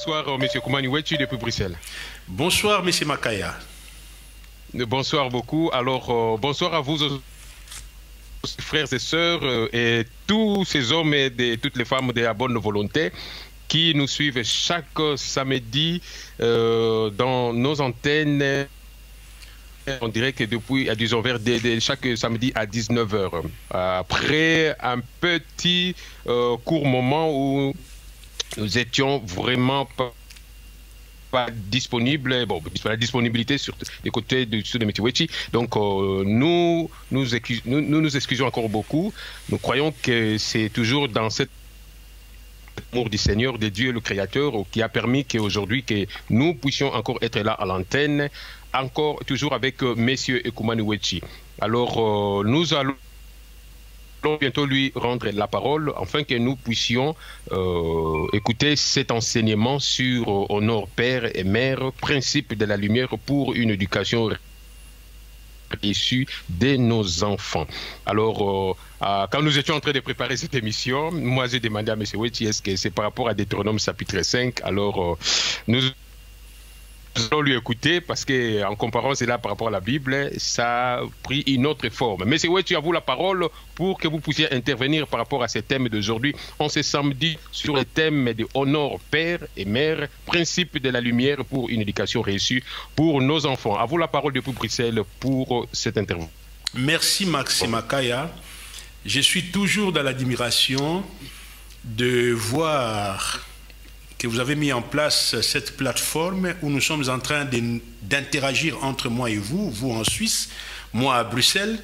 bonsoir, M. Koumani Ouechi depuis Bruxelles. Bonsoir, M. Makaya. Bonsoir beaucoup. Alors, bonsoir à vous, frères et sœurs, et tous ces hommes et toutes les femmes de la bonne volonté qui nous suivent chaque samedi dans nos antennes. On dirait que depuis, disons, chaque samedi à 19 h. Après un petit court moment où nous étions vraiment pas disponibles, bon, la disponibilité sur les côtés du sud de Metiwechi. Donc, nous nous excusons encore beaucoup. Nous croyons que c'est toujours dans cet amour du Seigneur, de Dieu, le Créateur, qui a permis qu'aujourd'hui, que nous puissions encore être là à l'antenne, encore toujours avec Messieurs Koumani Ouechi. Alors, nous allons bientôt lui rendre la parole, afin que nous puissions écouter cet enseignement sur honneur père et mère, principe de la lumière pour une éducation issue de nos enfants. Alors, quand nous étions en train de préparer cette émission, moi j'ai demandé à M. Ouechi, est-ce que c'est par rapport à Deutéronome chapitre 5? Alors, nous allons lui écouter parce qu'en comparant cela par rapport à la Bible, ça a pris une autre forme. Mais c'est tu as vous la parole pour que vous puissiez intervenir par rapport à ces thèmes d'aujourd'hui. On s'est samedi sur le thème de honneur père et mère, principe de la lumière pour une éducation réussie pour nos enfants. À vous la parole depuis Bruxelles pour cette interview. Merci Maxime Makaya. Je suis toujours dans l'admiration de voir que vous avez mis en place cette plateforme où nous sommes en train d'interagir entre moi et vous, vous en Suisse, moi à Bruxelles.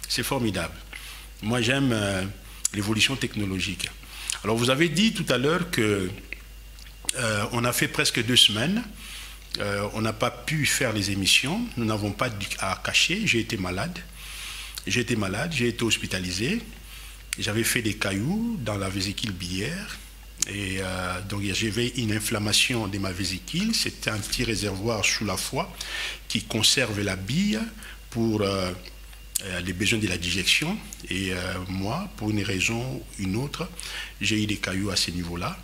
C'est formidable. Moi, j'aime l'évolution technologique. Alors, vous avez dit tout à l'heure que on a fait presque 2 semaines. On n'a pas pu faire les émissions. Nous n'avons pas à cacher. J'ai été malade. J'ai été hospitalisé. J'avais fait des cailloux dans la vésicule biliaire. Et donc j'avais une inflammation de ma vésicule. C'était un petit réservoir sous la foie qui conserve la bile pour les besoins de la digestion. Et moi, pour une raison ou une autre, j'ai eu des cailloux à ce niveau-là.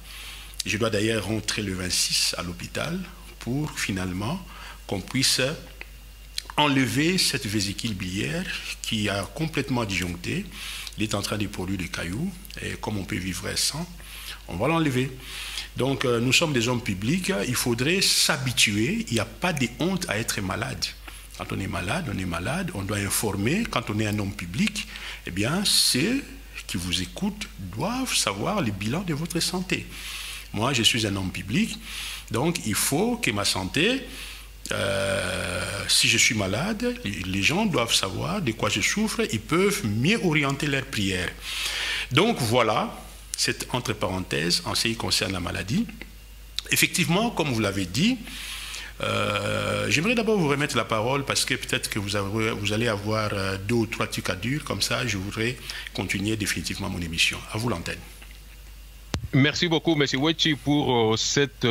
Je dois d'ailleurs rentrer le 26 à l'hôpital pour finalement qu'on puisse enlever cette vésicule biliaire qui a complètement disjoncté. Il est en train de produire des cailloux et comme on peut vivre sans, on va l'enlever. Donc, nous sommes des hommes publics, il faudrait s'habituer, il n'y a pas de honte à être malade. Quand on est malade, on doit informer. Quand on est un homme public, eh bien, ceux qui vous écoutent doivent savoir le bilan de votre santé. Moi, je suis un homme public, donc il faut que ma santé, si je suis malade, les gens doivent savoir de quoi je souffre, ils peuvent mieux orienter leurs prières. Donc, voilà. C'est entre parenthèses en ce qui concerne la maladie. Effectivement, comme vous l'avez dit, j'aimerais d'abord vous remettre la parole parce que peut-être que vous allez avoir 2 ou 3 trucs à dire. Comme ça, je voudrais continuer définitivement mon émission. À vous l'antenne. Merci beaucoup, M. Ouechi, pour cette...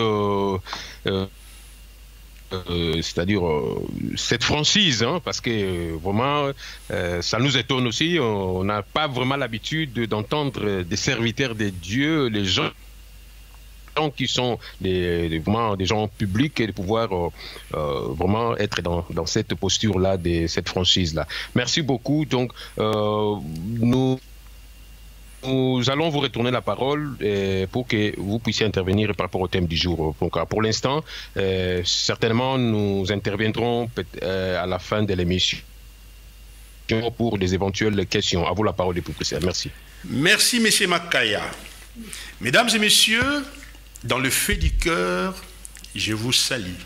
c'est-à-dire cette franchise, hein, parce que vraiment, ça nous étonne aussi. On n'a pas vraiment l'habitude d'entendre des serviteurs de Dieu, les gens qui sont vraiment des gens publics, et de pouvoir vraiment être dans cette posture-là, cette franchise-là. Merci beaucoup. Donc, nous allons vous retourner la parole pour que vous puissiez intervenir par rapport au thème du jour. Donc, pour l'instant, certainement, nous interviendrons à la fin de l'émission pour des éventuelles questions. À vous la parole depuis Bruxelles. Merci. Merci, M. Makaya. Mesdames et messieurs, dans le feu du cœur, je vous salue.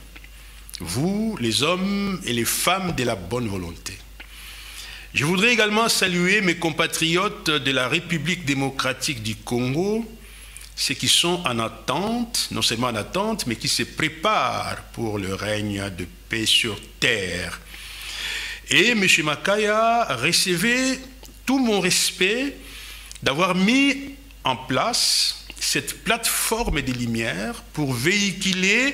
Vous, les hommes et les femmes de la bonne volonté. Je voudrais également saluer mes compatriotes de la République démocratique du Congo, ceux qui sont en attente, non seulement en attente, mais qui se préparent pour le règne de paix sur terre. Et M. Makaya, recevez tout mon respect d'avoir mis en place cette plateforme des Lumières pour véhiculer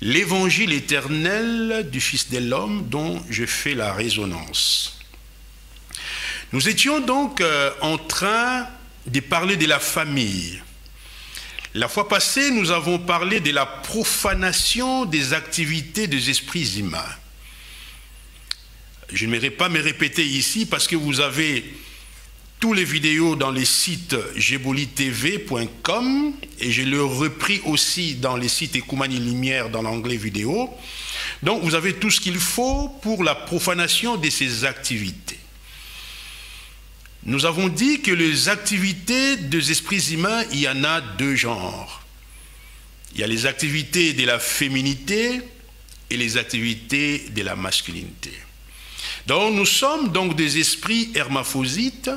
l'évangile éternel du Fils de l'homme dont je fais la résonance. Nous étions donc en train de parler de la famille. La fois passée, nous avons parlé de la profanation des activités des esprits humains. Je ne vais pas me répéter ici parce que vous avez tous les vidéos dans les sites gebolitv.com et je l'ai repris aussi dans les sites Ecoumani Lumière dans l'anglais vidéo. Donc vous avez tout ce qu'il faut pour la profanation de ces activités. Nous avons dit que les activités des esprits humains, il y en a deux genres. Il y a les activités de la féminité et les activités de la masculinité. Donc nous sommes donc des esprits hermaphrodites.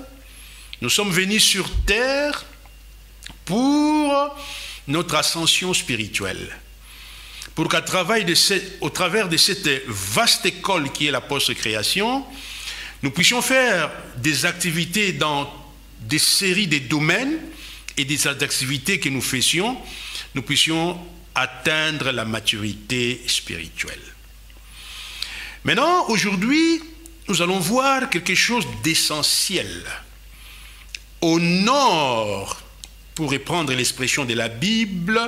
Nous sommes venus sur terre pour notre ascension spirituelle. Pour qu'au travers de cette vaste école qui est la post-création, nous puissions faire des activités dans des séries de domaines et des activités que nous faisions, nous puissions atteindre la maturité spirituelle. Maintenant, aujourd'hui, nous allons voir quelque chose d'essentiel. Au nord, pour reprendre l'expression de la Bible,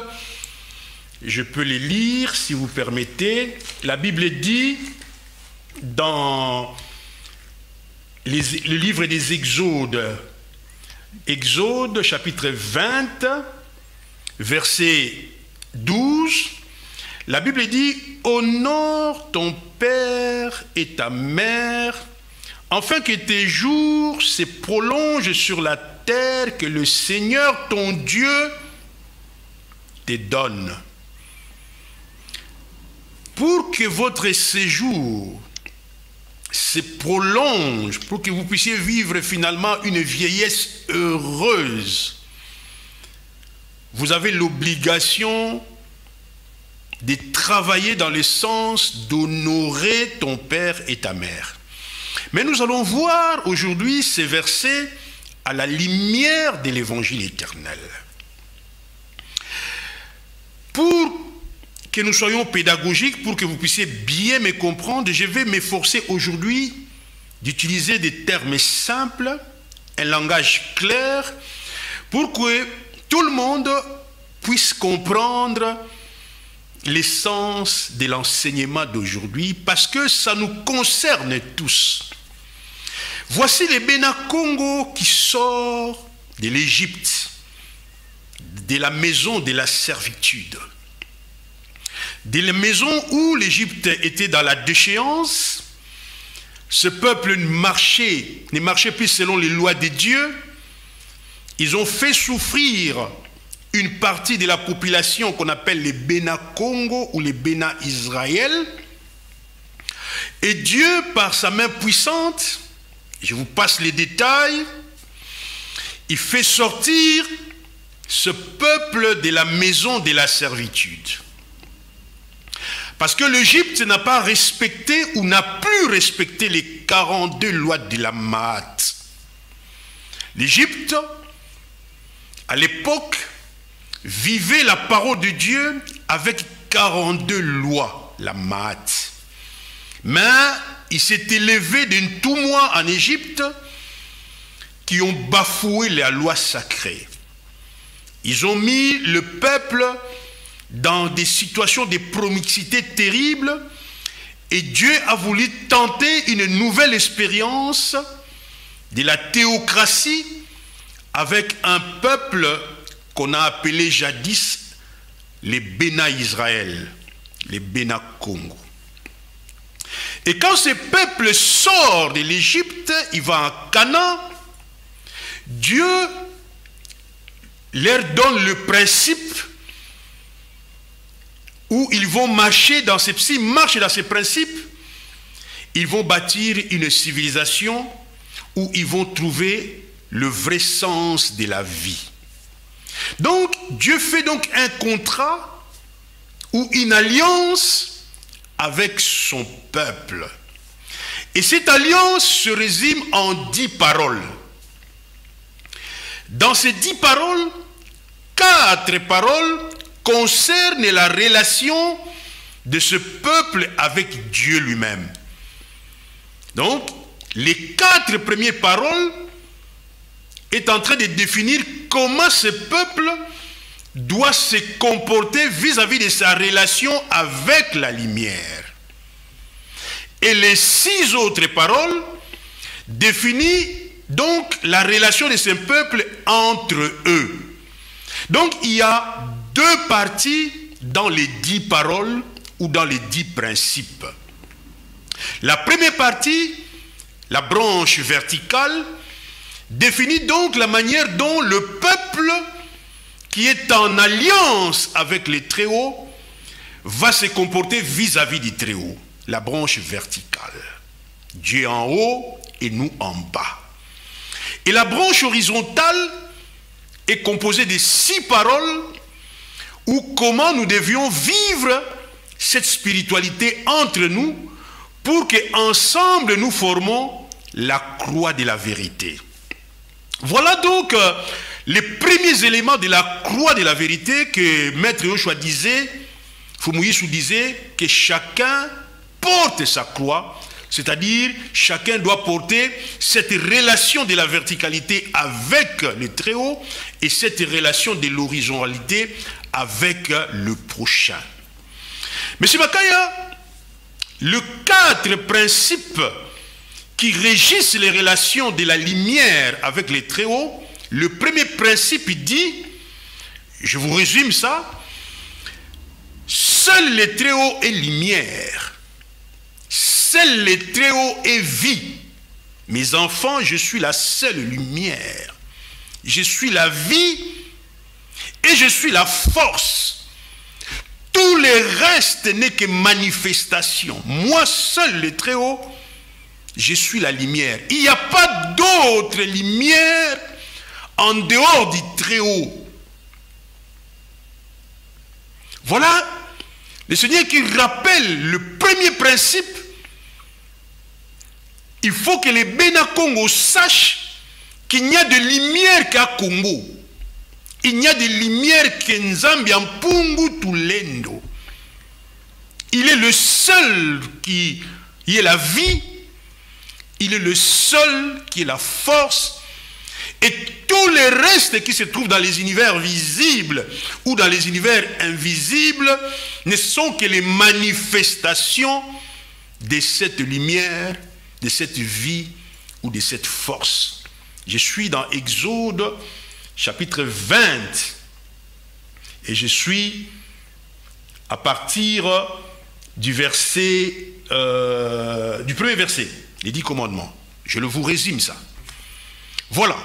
je peux les lire si vous permettez. La Bible dit dans le livre des Exodes, Exode chapitre 20, verset 12, la Bible dit « Honore ton père et ta mère, afin que tes jours se prolongent sur la terre que le Seigneur ton Dieu te donne. Pour que votre séjour se prolonge, pour que vous puissiez vivre finalement une vieillesse heureuse, vous avez l'obligation de travailler dans le sens d'honorer ton père et ta mère. » Mais nous allons voir aujourd'hui ces versets à la lumière de l'évangile éternel. Pour que nous soyons pédagogiques, pour que vous puissiez bien me comprendre, je vais m'efforcer aujourd'hui d'utiliser des termes simples, un langage clair, pour que tout le monde puisse comprendre l'essence de l'enseignement d'aujourd'hui, parce que ça nous concerne tous. Voici le Bénin Congo qui sort de l'Égypte, de la maison de la servitude, de la maison où l'Égypte était dans la déchéance. Ce peuple ne marchait plus selon les lois de Dieu. Ils ont fait souffrir une partie de la population qu'on appelle les Bénin Congo ou les Bénin Israël. Et Dieu, par sa main puissante, je vous passe les détails, il fait sortir ce peuple de la maison de la servitude. Parce que l'Égypte n'a pas respecté ou n'a plus respecté les 42 lois de la Maat. L'Égypte, à l'époque, vivait la parole de Dieu avec 42 lois, la Maat. Mais il s'est élevé d'un tout mois en Égypte qui ont bafoué la loi sacrée. Ils ont mis le peuple dans des situations de promiscuité terribles et Dieu a voulu tenter une nouvelle expérience de la théocratie avec un peuple qu'on a appelé jadis les Bénin Israël, les Bénin Congo. Et quand ce peuple sort de l'Égypte, il va en Canaan, Dieu leur donne le principe où ils vont marcher dans ces principes, ils vont bâtir une civilisation où ils vont trouver le vrai sens de la vie. Donc, Dieu fait donc un contrat ou une alliance avec son peuple. Et cette alliance se résume en 10 paroles. Dans ces 10 paroles, 4 paroles concernent la relation de ce peuple avec Dieu lui-même. Donc, les 4 premières paroles est en train de définir comment ce peuple doit se comporter vis-à-vis de sa relation avec la lumière. Et les 6 autres paroles définissent donc la relation de ce peuple entre eux. Donc il y a 2 parties dans les 10 paroles ou dans les 10 principes. La première partie, la branche verticale, définit donc la manière dont le peuple qui est en alliance avec les Très-Hauts va se comporter vis-à-vis du Très-Haut. La branche verticale. Dieu en haut et nous en bas. Et la branche horizontale est composée de 6 paroles ou comment nous devions vivre cette spiritualité entre nous pour qu'ensemble nous formons la croix de la vérité. Voilà donc les premiers éléments de la croix de la vérité que Maître Yoshua disait, Fumu-Yisou disait que chacun porte sa croix, c'est-à-dire chacun doit porter cette relation de la verticalité avec le Très-Haut et cette relation de l'horizontalité avec le prochain. Monsieur Makaya, les 4 principes qui régissent les relations de la lumière avec les Très-Hauts, le premier principe dit, je vous résume ça, seul les Très-Hauts est lumière, seul les Très-Hauts est vie. Mes enfants, je suis la seule lumière, je suis la vie et je suis la force. Tout le reste n'est que manifestation. Moi seul, le Très-Haut, je suis la lumière. Il n'y a pas d'autre lumière en dehors du Très-Haut. Voilà le Seigneur qui rappelle le premier principe. Il faut que les Bénakongo sachent qu'il n'y a de lumière qu'à Congo. Il n'y a de lumière qu'Nzambi en Pungu Tulendo. Il est le seul qui est la vie. Il est le seul qui est la force. Et tout le reste qui se trouve dans les univers visibles ou dans les univers invisibles ne sont que les manifestations de cette lumière, de cette vie ou de cette force. Je suis dans Exode chapitre 20 et je suis à partir du verset du premier verset, les 10 commandements. Je vous résume ça. Voilà.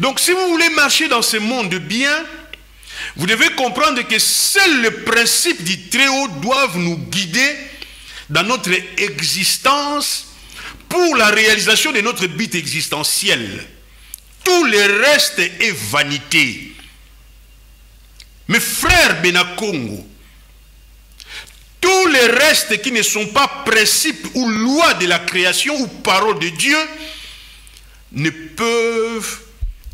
Donc si vous voulez marcher dans ce monde bien, vous devez comprendre que seuls les principes du Très-Haut doivent nous guider dans notre existence pour la réalisation de notre but existentiel. Tout le reste est vanité. Mes frères Bénakongo, tous les restes qui ne sont pas principes ou lois de la création ou paroles de Dieu ne peuvent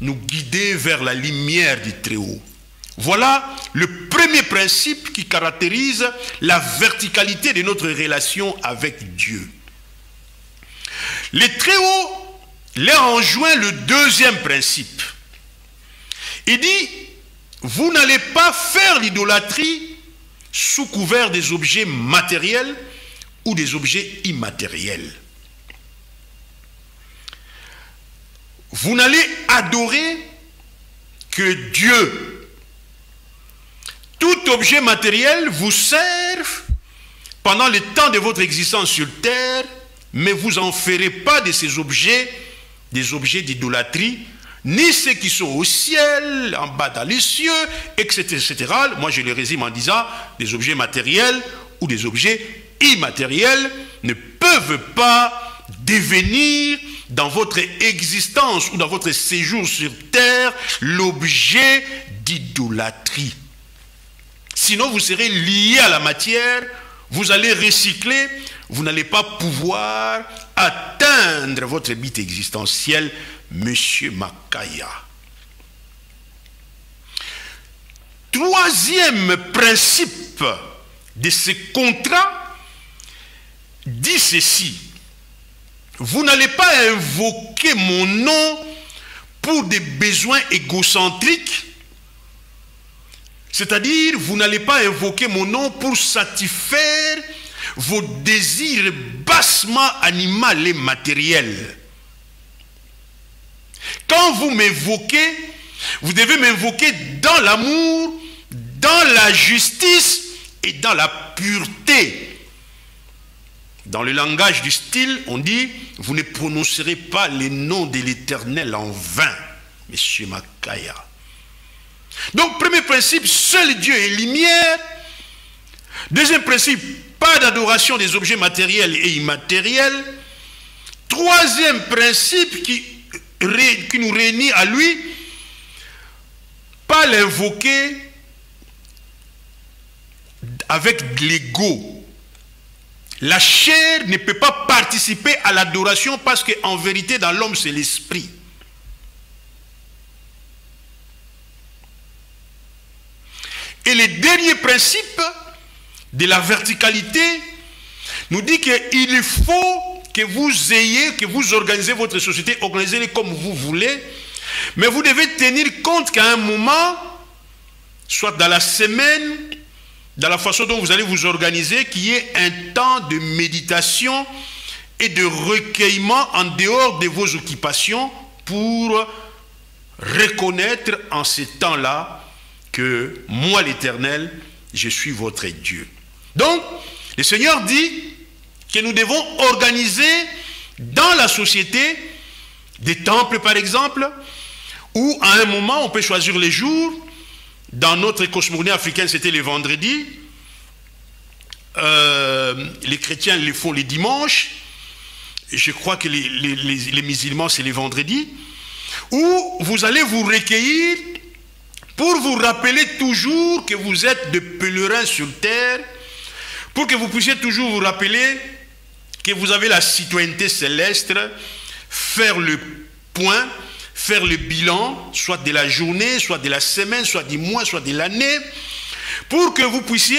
nous guider vers la lumière du Très-Haut. Voilà le premier principe qui caractérise la verticalité de notre relation avec Dieu. Les Très-Hauts leur enjoint le deuxième principe. Il dit, vous n'allez pas faire l'idolâtrie sous couvert des objets matériels ou des objets immatériels. Vous n'allez adorer que Dieu. Tout objet matériel vous serve pendant le temps de votre existence sur terre, mais vous n'en ferez pas de ces objets des objets d'idolâtrie, ni ceux qui sont au ciel, en bas dans les cieux, etc., etc. Moi, je les résume en disant, des objets matériels ou des objets immatériels ne peuvent pas devenir dans votre existence ou dans votre séjour sur terre l'objet d'idolâtrie. Sinon, vous serez lié à la matière, vous allez recycler, vous n'allez pas pouvoir atteindre votre but existentiel, Monsieur Makaya. Troisième principe de ce contrat dit ceci: vous n'allez pas invoquer mon nom pour des besoins égocentriques, C'est-à-dire, vous n'allez pas invoquer mon nom pour satisfaire vos désirs bassement animaux et matériels. Quand vous m'invoquez, vous devez m'invoquer dans l'amour, dans la justice et dans la pureté. Dans le langage du style, on dit, vous ne prononcerez pas les noms de l'Éternel en vain, Monsieur Makaya. Donc, premier principe, seul Dieu est lumière. Deuxième principe, pas d'adoration des objets matériels et immatériels. Troisième principe qui nous réunit à lui, pas l'invoquer avec l'ego. La chair ne peut pas participer à l'adoration parce qu'en vérité, dans l'homme, c'est l'esprit. Et le dernier principe de la verticalité nous dit qu'il faut que vous ayez, que vous organisez votre société, organisez-les comme vous voulez, mais vous devez tenir compte qu'à un moment, soit dans la semaine, dans la façon dont vous allez vous organiser, qu'il y ait un temps de méditation et de recueillement en dehors de vos occupations pour reconnaître en ces temps-là que moi, l'Éternel, je suis votre Dieu. Donc, le Seigneur dit que nous devons organiser dans la société des temples, par exemple, où à un moment, on peut choisir les jours. Dans notre cosmogonie africaine, c'était les vendredis. Les chrétiens les font les dimanches. Je crois que les musulmans, c'est les vendredis. Où vous allez vous recueillir pour vous rappeler toujours que vous êtes des pèlerins sur terre, pour que vous puissiez toujours vous rappeler que vous avez la citoyenneté céleste, faire le point, faire le bilan, soit de la journée, soit de la semaine, soit du mois, soit de l'année, pour que vous puissiez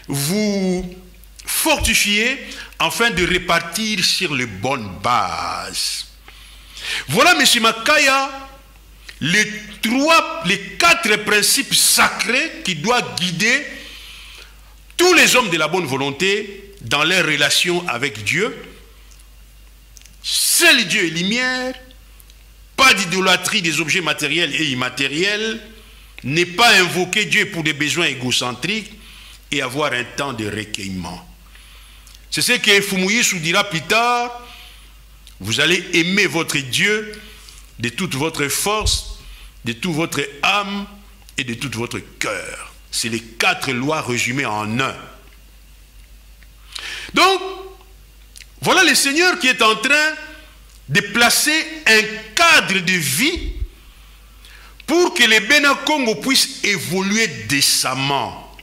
vous fortifier afin de repartir sur les bonnes bases. Voilà, M. Makaya, les quatre principes sacrés qui doivent guider tous les hommes de la bonne volonté dans leur relation avec Dieu. Seul Dieu est lumière, pas d'idolâtrie des objets matériels et immatériels, ne pas invoquer Dieu pour des besoins égocentriques et avoir un temps de recueillement. C'est ce que Fumuyisu dira plus tard. Vous allez aimer votre Dieu de toute votre force, de toute votre âme et de tout votre cœur. C'est les quatre lois résumées en un. Donc, voilà le Seigneur qui est en train de placer un cadre de vie pour que les Bénin Congo puissent évoluer décemment.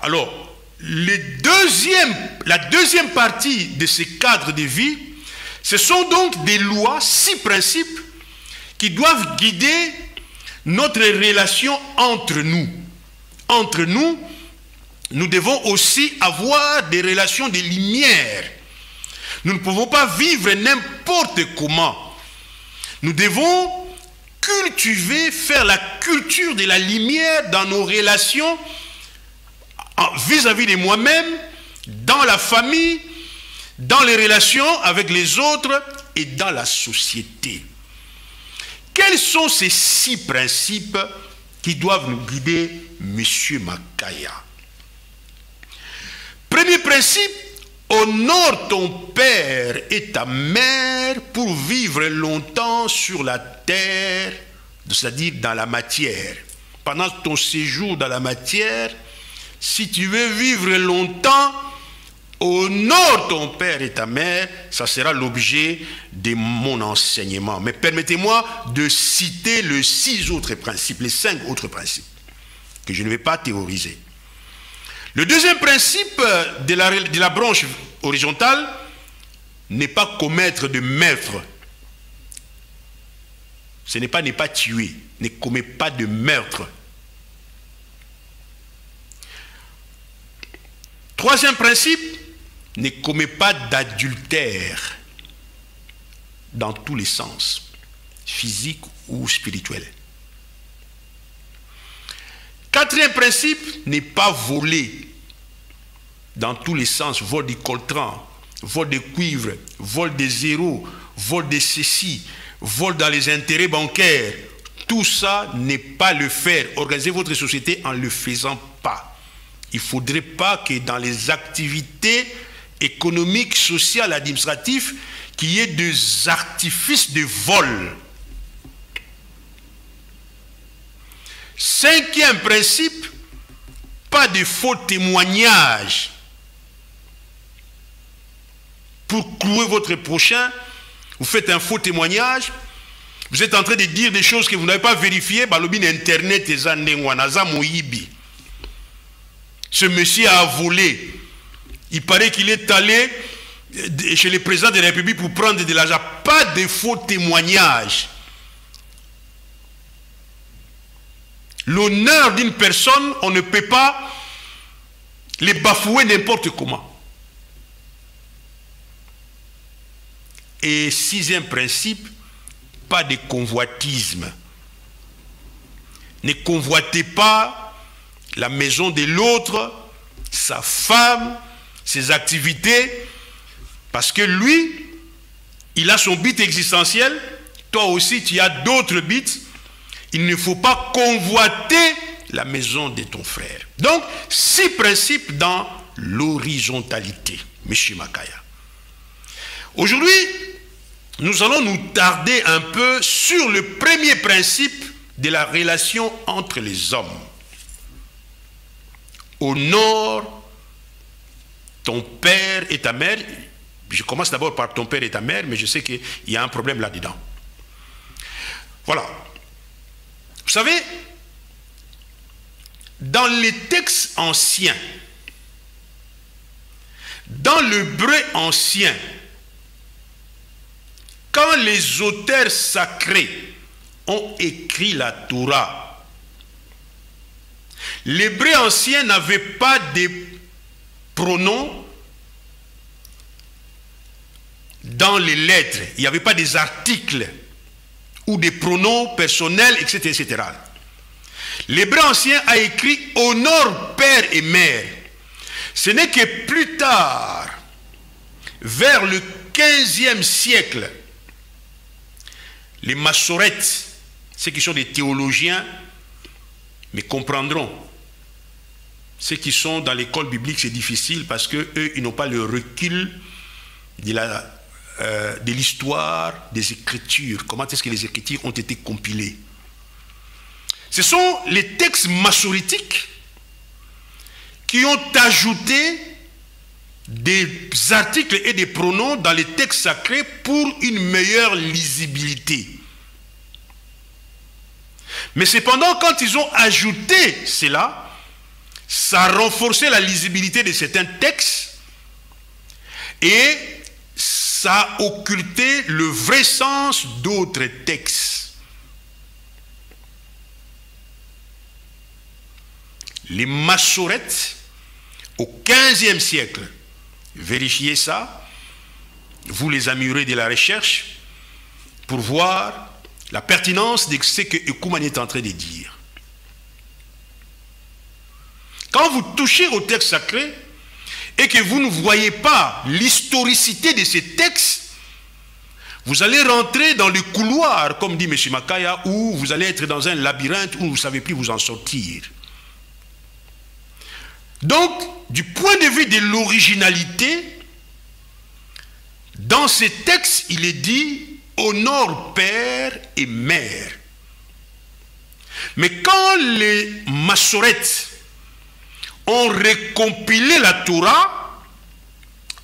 Alors, la deuxième partie de ce cadre de vie, ce sont donc des lois, 6 principes qui doivent guider notre relation entre nous. Entre nous, nous devons aussi avoir des relations de lumière. Nous ne pouvons pas vivre n'importe comment. Nous devons cultiver, faire la culture de la lumière dans nos relations vis-à-vis de moi-même, dans la famille, dans les relations avec les autres et dans la société. Quels sont ces 6 principes qui doivent nous guider, Monsieur Makaya? Premier principe, honore ton père et ta mère pour vivre longtemps sur la terre, c'est-à-dire dans la matière. Pendant ton séjour dans la matière, si tu veux vivre longtemps, honore ton père et ta mère, ça sera l'objet de mon enseignement. Mais permettez-moi de citer les 6 autres principes, les 5 autres principes, que je ne vais pas théoriser. Le deuxième principe de la branche horizontale n'est pas commettre de meurtre. Ce n'est pas ne pas tuer, ne commet pas de meurtre. Troisième principe, ne commet pas d'adultère dans tous les sens, physique ou spirituel. Quatrième principe, ne pas voler dans tous les sens. Vol du coltran, vol de cuivre, vol des zéros, vol de ceci, vol dans les intérêts bancaires. Tout ça n'est pas le faire. Organisez votre société en ne le faisant pas. Il ne faudrait pas que dans les activités économiques, sociales, administratives, qu'il y ait des artifices de vol. Cinquième principe, pas de faux témoignages pour clouer votre prochain. Vous faites un faux témoignage, vous êtes en train de dire des choses que vous n'avez pas vérifiées. Internet ce monsieur a volé. Il paraît qu'il est allé chez le président de la République pour prendre de l'argent. Pas de faux témoignages. L'honneur d'une personne, on ne peut pas les bafouer n'importe comment. Et sixième principe, pas de convoitisme. Ne convoitez pas la maison de l'autre, sa femme, ses activités, parce que lui, il a son but existentiel, toi aussi tu as d'autres buts. Il ne faut pas convoiter la maison de ton frère. Donc, 6 principes dans l'horizontalité, M. Makaya. Aujourd'hui, nous allons nous tarder un peu sur le premier principe de la relation entre les hommes. Honore ton père et ta mère. Je commence d'abord par ton père et ta mère, mais je sais qu'il y a un problème là-dedans. Voilà. Vous savez, dans les textes anciens, dans l'hébreu ancien, quand les auteurs sacrés ont écrit la Torah, l'hébreu ancien n'avait pas de pronoms dans les lettres. Il n'y avait pas des articles ou des pronoms personnels, etc. etc. L'hébreu ancien a écrit « honore père et mère ». Ce n'est que plus tard, vers le 15e siècle, les Massorètes, ceux qui sont des théologiens, mais comprendront. Ceux qui sont dans l'école biblique, c'est difficile parce qu'eux, ils n'ont pas le recul de l'histoire des Écritures. Comment est-ce que les Écritures ont été compilées? Ce sont les textes massorétiques qui ont ajouté des articles et des pronoms dans les textes sacrés pour une meilleure lisibilité. Mais cependant, quand ils ont ajouté cela, ça a renforcé la lisibilité de certains textes et ça a occulté le vrai sens d'autres textes. Les Massorètes, au 15e siècle, vérifiez ça, vous les amirez de la recherche, pour voir la pertinence de ce que Ekoumani est en train de dire. Quand vous touchez au texte sacré, et que vous ne voyez pas l'historicité de ces textes, vous allez rentrer dans le couloir, comme dit M. Makaya, où vous allez être dans un labyrinthe où vous ne savez plus vous en sortir. Donc, du point de vue de l'originalité, dans ces textes, il est dit « honore père et mère ». Mais quand les Massorètes ont recompilé la Torah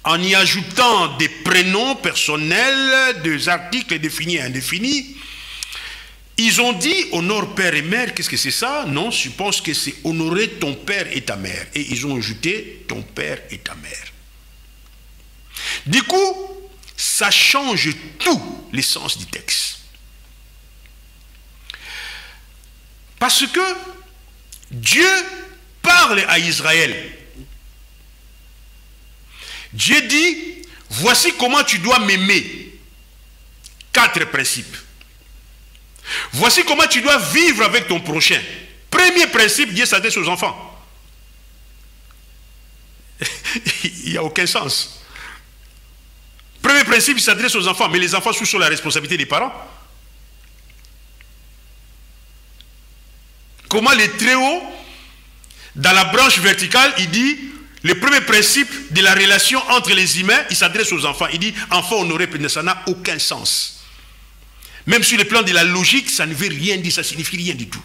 en y ajoutant des prénoms personnels, des articles définis et indéfinis, ils ont dit honore père et mère. Qu'est-ce que c'est ça? Non, je pense que c'est honorer ton père et ta mère. Et ils ont ajouté ton père et ta mère. Du coup, ça change tout l'essence du texte. Parce que Dieu parle à Israël. Dieu dit, voici comment tu dois m'aimer. 4 principes. Voici comment tu dois vivre avec ton prochain. premier principe, Dieu s'adresse aux enfants. Il n'y a aucun sens. Premier principe, il s'adresse aux enfants, mais les enfants sont sous la responsabilité des parents. Comment les Très-Hauts, dans la branche verticale, il dit, le premier principe de la relation entre les humains, il s'adresse aux enfants. Il dit, enfant honoré, ça n'a aucun sens. Même sur le plan de la logique, ça ne veut rien dire, ça ne signifie rien du tout.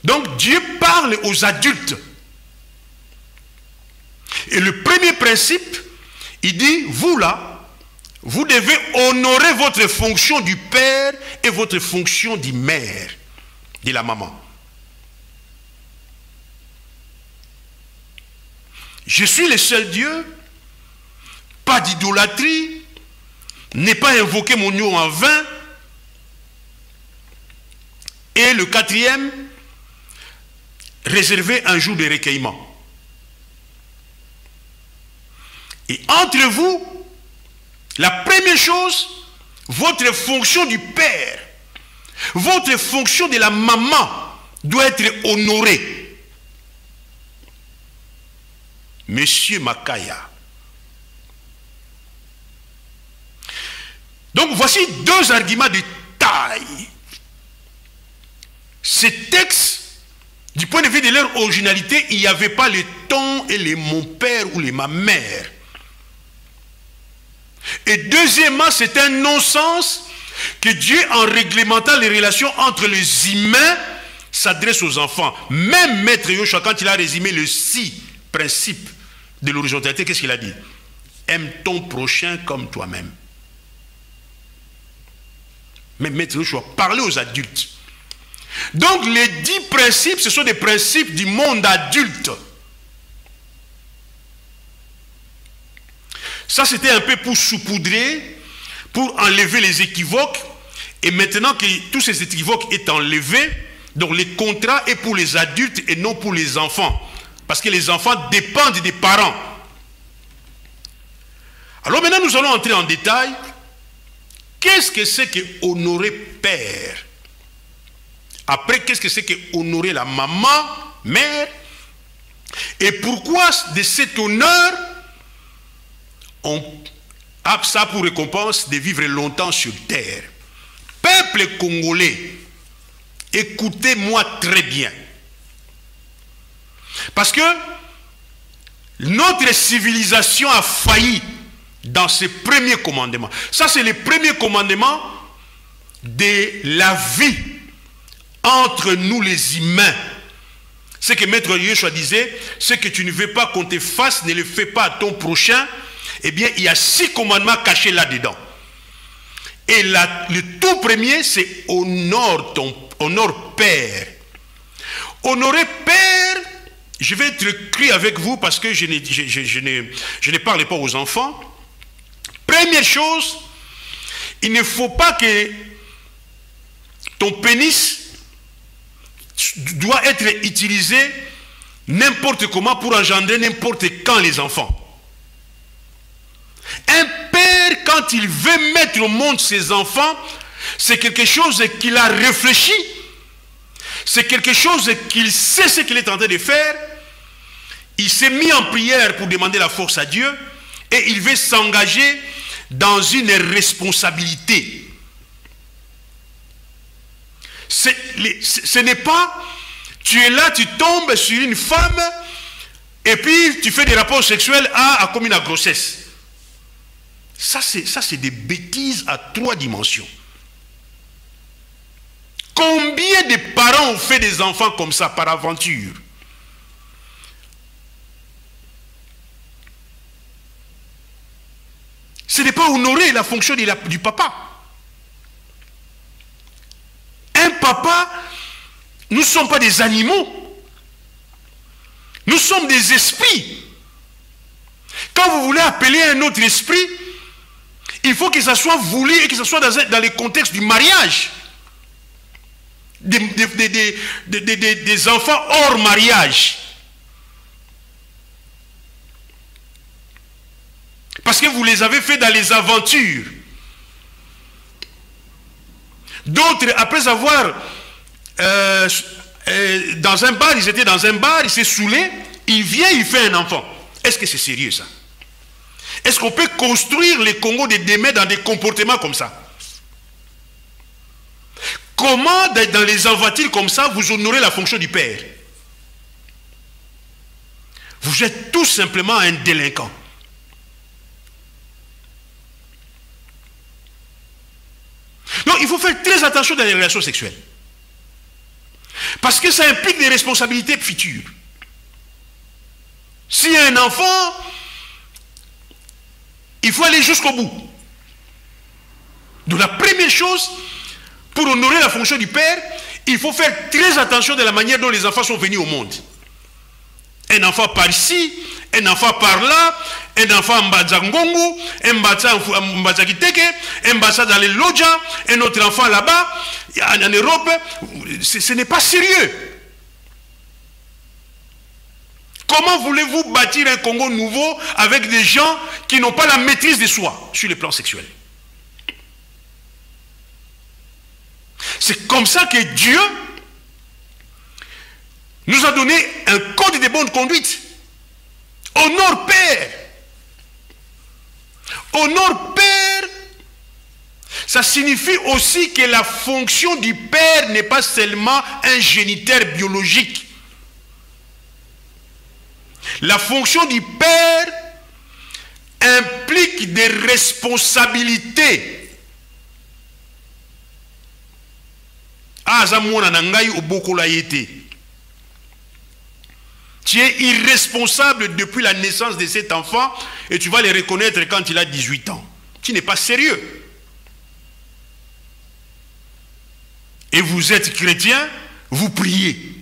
Donc Dieu parle aux adultes. Et le premier principe, il dit, vous là, vous devez honorer votre fonction du père et votre fonction de mère, de la maman. Je suis le seul Dieu, pas d'idolâtrie, n'ai pas invoqué mon nom en vain. Et le quatrième, réserver un jour de recueillement. Et entre vous, la première chose, votre fonction du père, votre fonction de la maman doit être honorée. Monsieur Makaya. Donc voici deux arguments de taille. Ces textes, du point de vue de leur originalité, il n'y avait pas les ton et les mon père ou les ma mère. Et deuxièmement, c'est un non-sens que Dieu, en réglementant les relations entre les humains, s'adresse aux enfants. Même Maître Yoshua, quand il a résumé le 6 principes de l'horizontalité, qu'est-ce qu'il a dit? Aime ton prochain comme toi-même. Mais Maître Yoshua parlait aux adultes. Donc les 10 principes, ce sont des principes du monde adulte. Ça, c'était un peu pour saupoudrer, pour enlever les équivoques. Et maintenant que tous ces équivoques est enlevés, donc le contrat est pour les adultes et non pour les enfants. Parce que les enfants dépendent des parents. Alors maintenant, nous allons entrer en détail. Qu'est-ce que c'est que honorer père? Après, qu'est-ce que c'est que honorer la maman, mère? Et pourquoi de cet honneur, on a ça pour récompense de vivre longtemps sur terre? Peuple congolais, écoutez-moi très bien. Parce que notre civilisation a failli dans ce premier commandement. Ça, c'est le premier commandement de la vie entre nous les humains. Ce que Maître Yoshua disait, ce que tu ne veux pas qu'on te fasse, ne le fais pas à ton prochain. Eh bien, il y a 6 commandements cachés là-dedans. Et le tout premier, c'est honore père. Honorer père, je vais être cru avec vous parce que je ne parle pas aux enfants. Première chose, il ne faut pas que ton pénis doit être utilisé n'importe comment pour engendrer n'importe quand les enfants. Un père, quand il veut mettre au monde ses enfants, c'est quelque chose qu'il a réfléchi, c'est quelque chose qu'il sait ce qu'il est en train de faire. Il s'est mis en prière pour demander la force à Dieu et il veut s'engager dans une responsabilité. Ce n'est pas, tu es là, tu tombes sur une femme et puis tu fais des rapports sexuels à comme une grossesse. Ça, c'est des bêtises à 3 dimensions. Combien de parents ont fait des enfants comme ça par aventure? Ce n'est pas honorer la fonction du papa. Un papa, nous ne sommes pas des animaux. Nous sommes des esprits. Quand vous voulez appeler un autre esprit, il faut que ça soit voulu et que ça soit dans le contexte du mariage. Des enfants hors mariage. Parce que vous les avez fait dans les aventures. D'autres, après avoir... dans un bar, ils étaient dans un bar, il s'est saoulé, il vient, il fait un enfant. Est-ce que c'est sérieux ça? Est-ce qu'on peut construire les Congos de demain dans des comportements comme ça? Comment, dans les envahir comme ça, vous honorez la fonction du père? Vous êtes tout simplement un délinquant. Donc, il faut faire très attention dans les relations sexuelles. Parce que ça implique des responsabilités futures. S'il y a un enfant, il faut aller jusqu'au bout. Donc la première chose, pour honorer la fonction du père, il faut faire très attention de la manière dont les enfants sont venus au monde. Un enfant par ici, un enfant par là, un enfant en Mbazangongo, un Mbazakiteke, un Mbazza dans les Lodja, un autre enfant là-bas, en Europe. Ce n'est pas sérieux. Comment voulez-vous bâtir un Congo nouveau avec des gens qui n'ont pas la maîtrise de soi sur le plan sexuel? C'est comme ça que Dieu nous a donné un code de bonne conduite. Honore Père. Honore Père, ça signifie aussi que la fonction du Père n'est pas seulement un géniteur biologique. La fonction du Père implique des responsabilités. Tu es irresponsable depuis la naissance de cet enfant et tu vas le reconnaître quand il a 18 ans. Tu n'es pas sérieux. Et vous êtes chrétien, vous priez.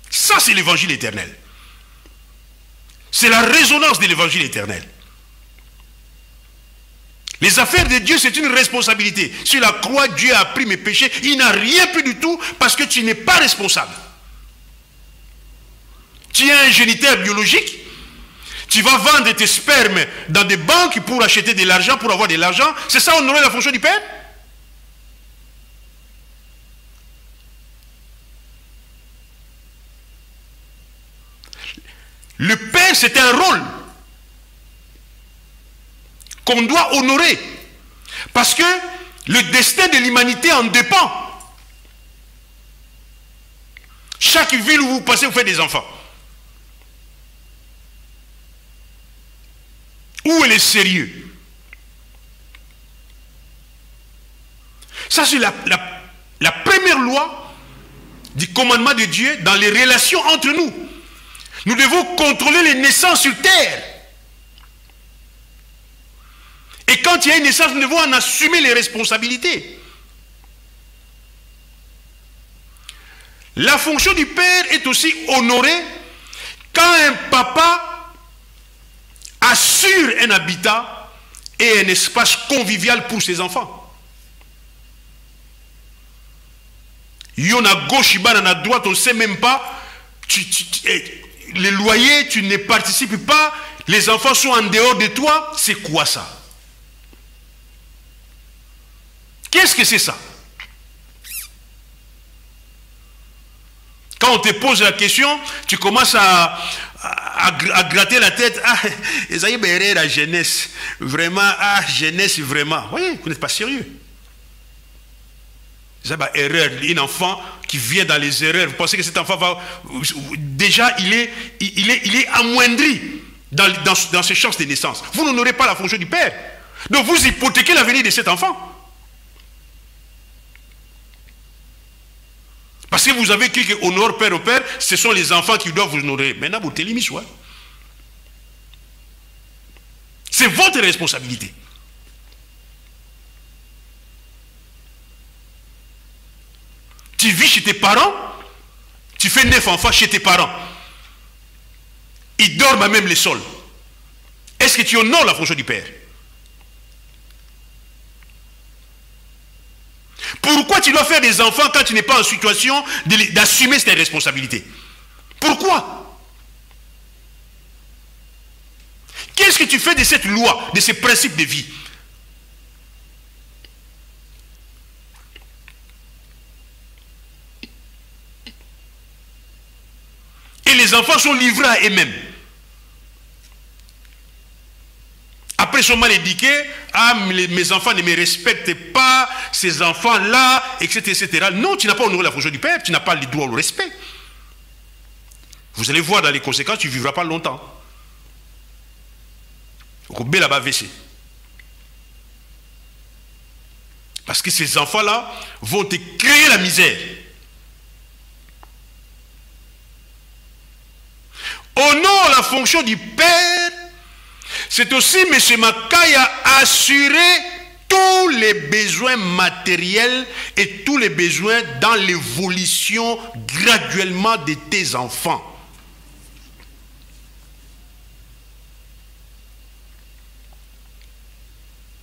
Ça, c'est l'évangile éternel. C'est la résonance de l'évangile éternel. Les affaires de Dieu, c'est une responsabilité. Sur la croix, Dieu a pris mes péchés. Il n'a rien pris du tout parce que tu n'es pas responsable. Tu es un géniteur biologique. Tu vas vendre tes spermes dans des banques pour acheter de l'argent, pour avoir de l'argent. C'est ça honorer la fonction du Père? Le Père, c'est un rôle qu'on doit honorer. Parce que le destin de l'humanité en dépend. Chaque ville où vous passez, vous faites des enfants. Où est le sérieux? Ça, c'est la première loi du commandement de Dieu dans les relations entre nous. Nous devons contrôler les naissances sur terre. Et quand il y a une naissance, nous devons en assumer les responsabilités. La fonction du père est aussi honorée quand un papa assure un habitat et un espace convivial pour ses enfants. Yon à gauche, Iban à droite, on ne sait même pas. Les loyers, tu ne participes pas, les enfants sont en dehors de toi. C'est quoi ça? Qu'est-ce que c'est ça? Quand on te pose la question, tu commences à gratter la tête. Ah, ils ont eu la jeunesse. Vraiment, ah, jeunesse, vraiment. Oui, vous n'êtes pas sérieux. Ils ont erreur. Un enfant qui vient dans les erreurs. Vous pensez que cet enfant va... Déjà, il est amoindri dans ses chances de naissance. Vous n'honorez pas la fonction du père. Donc vous hypothéquez l'avenir de cet enfant. Parce que vous avez cru que honore père au père, ce sont les enfants qui doivent vous honorer. Maintenant, vous télémis, c'est votre responsabilité. Tu vis chez tes parents, tu fais 9 enfants chez tes parents. Ils dorment à même les sols. Est-ce que tu honores la fonction du père? Pourquoi tu dois faire des enfants quand tu n'es pas en situation d'assumer cette responsabilité? Pourquoi? Qu'est-ce que tu fais de cette loi, de ces principes de vie? les enfants sont livrés à eux-mêmes. Après, ils sont mal éduqués. Ah, mes enfants ne me respectent pas, ces enfants-là, etc., etc. Non, tu n'as pas honoré la fonction du père, tu n'as pas le droit au respect. Vous allez voir dans les conséquences, tu ne vivras pas longtemps. Parce que ces enfants-là vont te créer la misère. Honore la fonction du père. C'est aussi, M. Makaya, assurer tous les besoins matériels et tous les besoins dans l'évolution graduellement de tes enfants.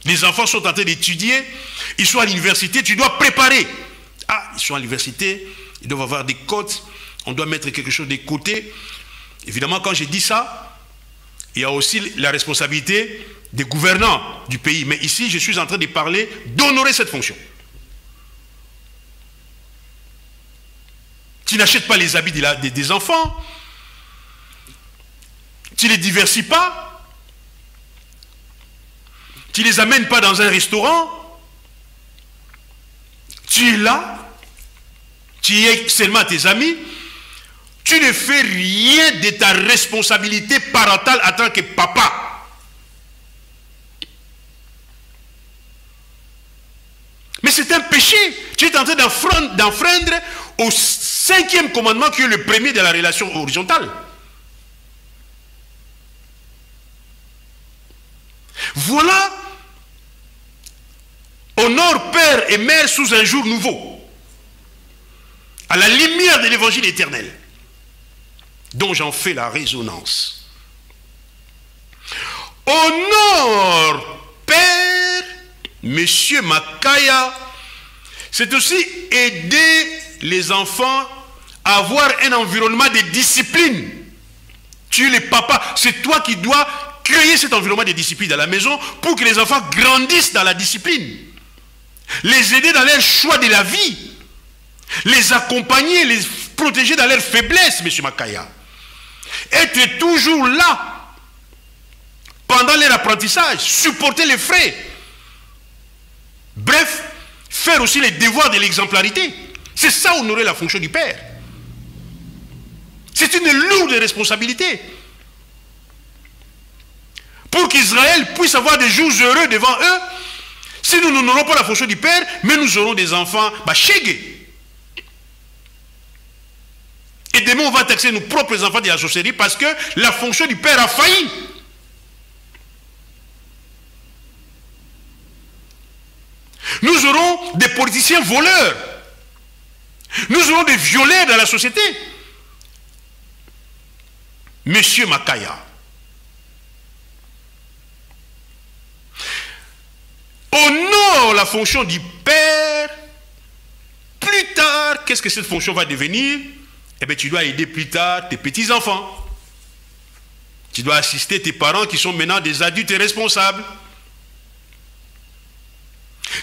Les enfants sont en train d'étudier, ils sont à l'université, tu dois préparer. Ah, ils sont à l'université, ils doivent avoir des cotes, on doit mettre quelque chose de côté. Évidemment, quand j'ai dit ça, il y a aussi la responsabilité des gouvernants du pays. Mais ici, je suis en train de parler d'honorer cette fonction. Tu n'achètes pas les habits des enfants. Tu ne les diversifies pas. Tu ne les amènes pas dans un restaurant. Tu es là. Tu es seulement à tes amis. Tu ne fais rien de ta responsabilité parentale en tant que papa. Mais c'est un péché. Tu es en train d'enfreindre au 5e commandement qui est le premier de la relation horizontale. Voilà. Honore père et mère sous un jour nouveau. À la lumière de l'évangile éternel. Dont j'en fais la résonance. Honore, Père, Monsieur Makaya, c'est aussi aider les enfants à avoir un environnement de discipline. Tu es le papa, c'est toi qui dois créer cet environnement de discipline dans la maison pour que les enfants grandissent dans la discipline. Les aider dans leur choix de la vie. Les accompagner, les protéger dans leur faiblesse, Monsieur Makaya. Être toujours là pendant leur apprentissage, supporter les frais. Bref, faire aussi les devoirs de l'exemplarité. C'est ça honorer la fonction du père. C'est une lourde responsabilité. Pour qu'Israël puisse avoir des jours heureux devant eux, si nous n'honorons pas la fonction du père, mais nous aurons des enfants chégués. Et demain, on va taxer nos propres enfants de la sorcellerie parce que la fonction du père a failli. Nous aurons des politiciens voleurs. Nous aurons des violeurs dans la société. Monsieur Makaya. Honore la fonction du père. Plus tard, qu'est-ce que cette fonction va devenir? Eh bien, tu dois aider plus tard tes petits-enfants. Tu dois assister tes parents qui sont maintenant des adultes et responsables.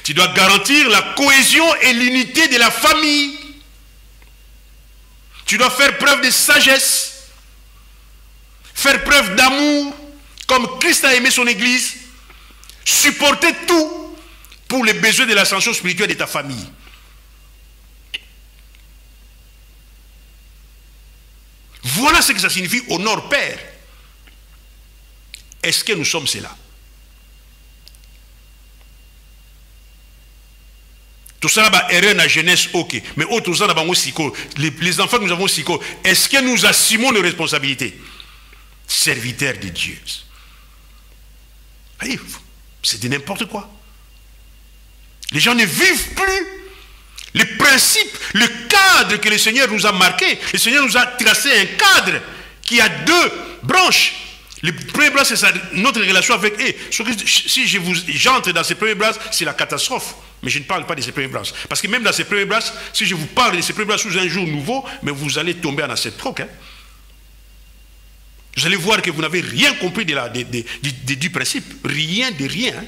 Tu dois garantir la cohésion et l'unité de la famille. Tu dois faire preuve de sagesse. Faire preuve d'amour, comme Christ a aimé son Église. Supporter tout pour les besoins de l'ascension spirituelle de ta famille. Voilà ce que ça signifie honore père. Est-ce que nous sommes cela? Tout ça là erreur la jeunesse, ok. Mais tout ça là les enfants que nous avons aussi, est-ce que nous assumons nos responsabilités? Serviteurs de Dieu. C'est de n'importe quoi. Les gens ne vivent plus les principes, le cadre que le Seigneur nous a marqué. Le Seigneur nous a tracé un cadre qui a deux branches. Le premier branche, c'est notre relation avec eux. Si j'entre dans ces premiers branches, c'est la catastrophe. Mais je ne parle pas de ces premiers branches. Parce que même dans ces premiers branches, si je vous parle de ces premiers branches sous un jour nouveau, mais vous allez tomber dans cette troque. Vous allez voir que vous n'avez rien compris du principe. Rien de rien.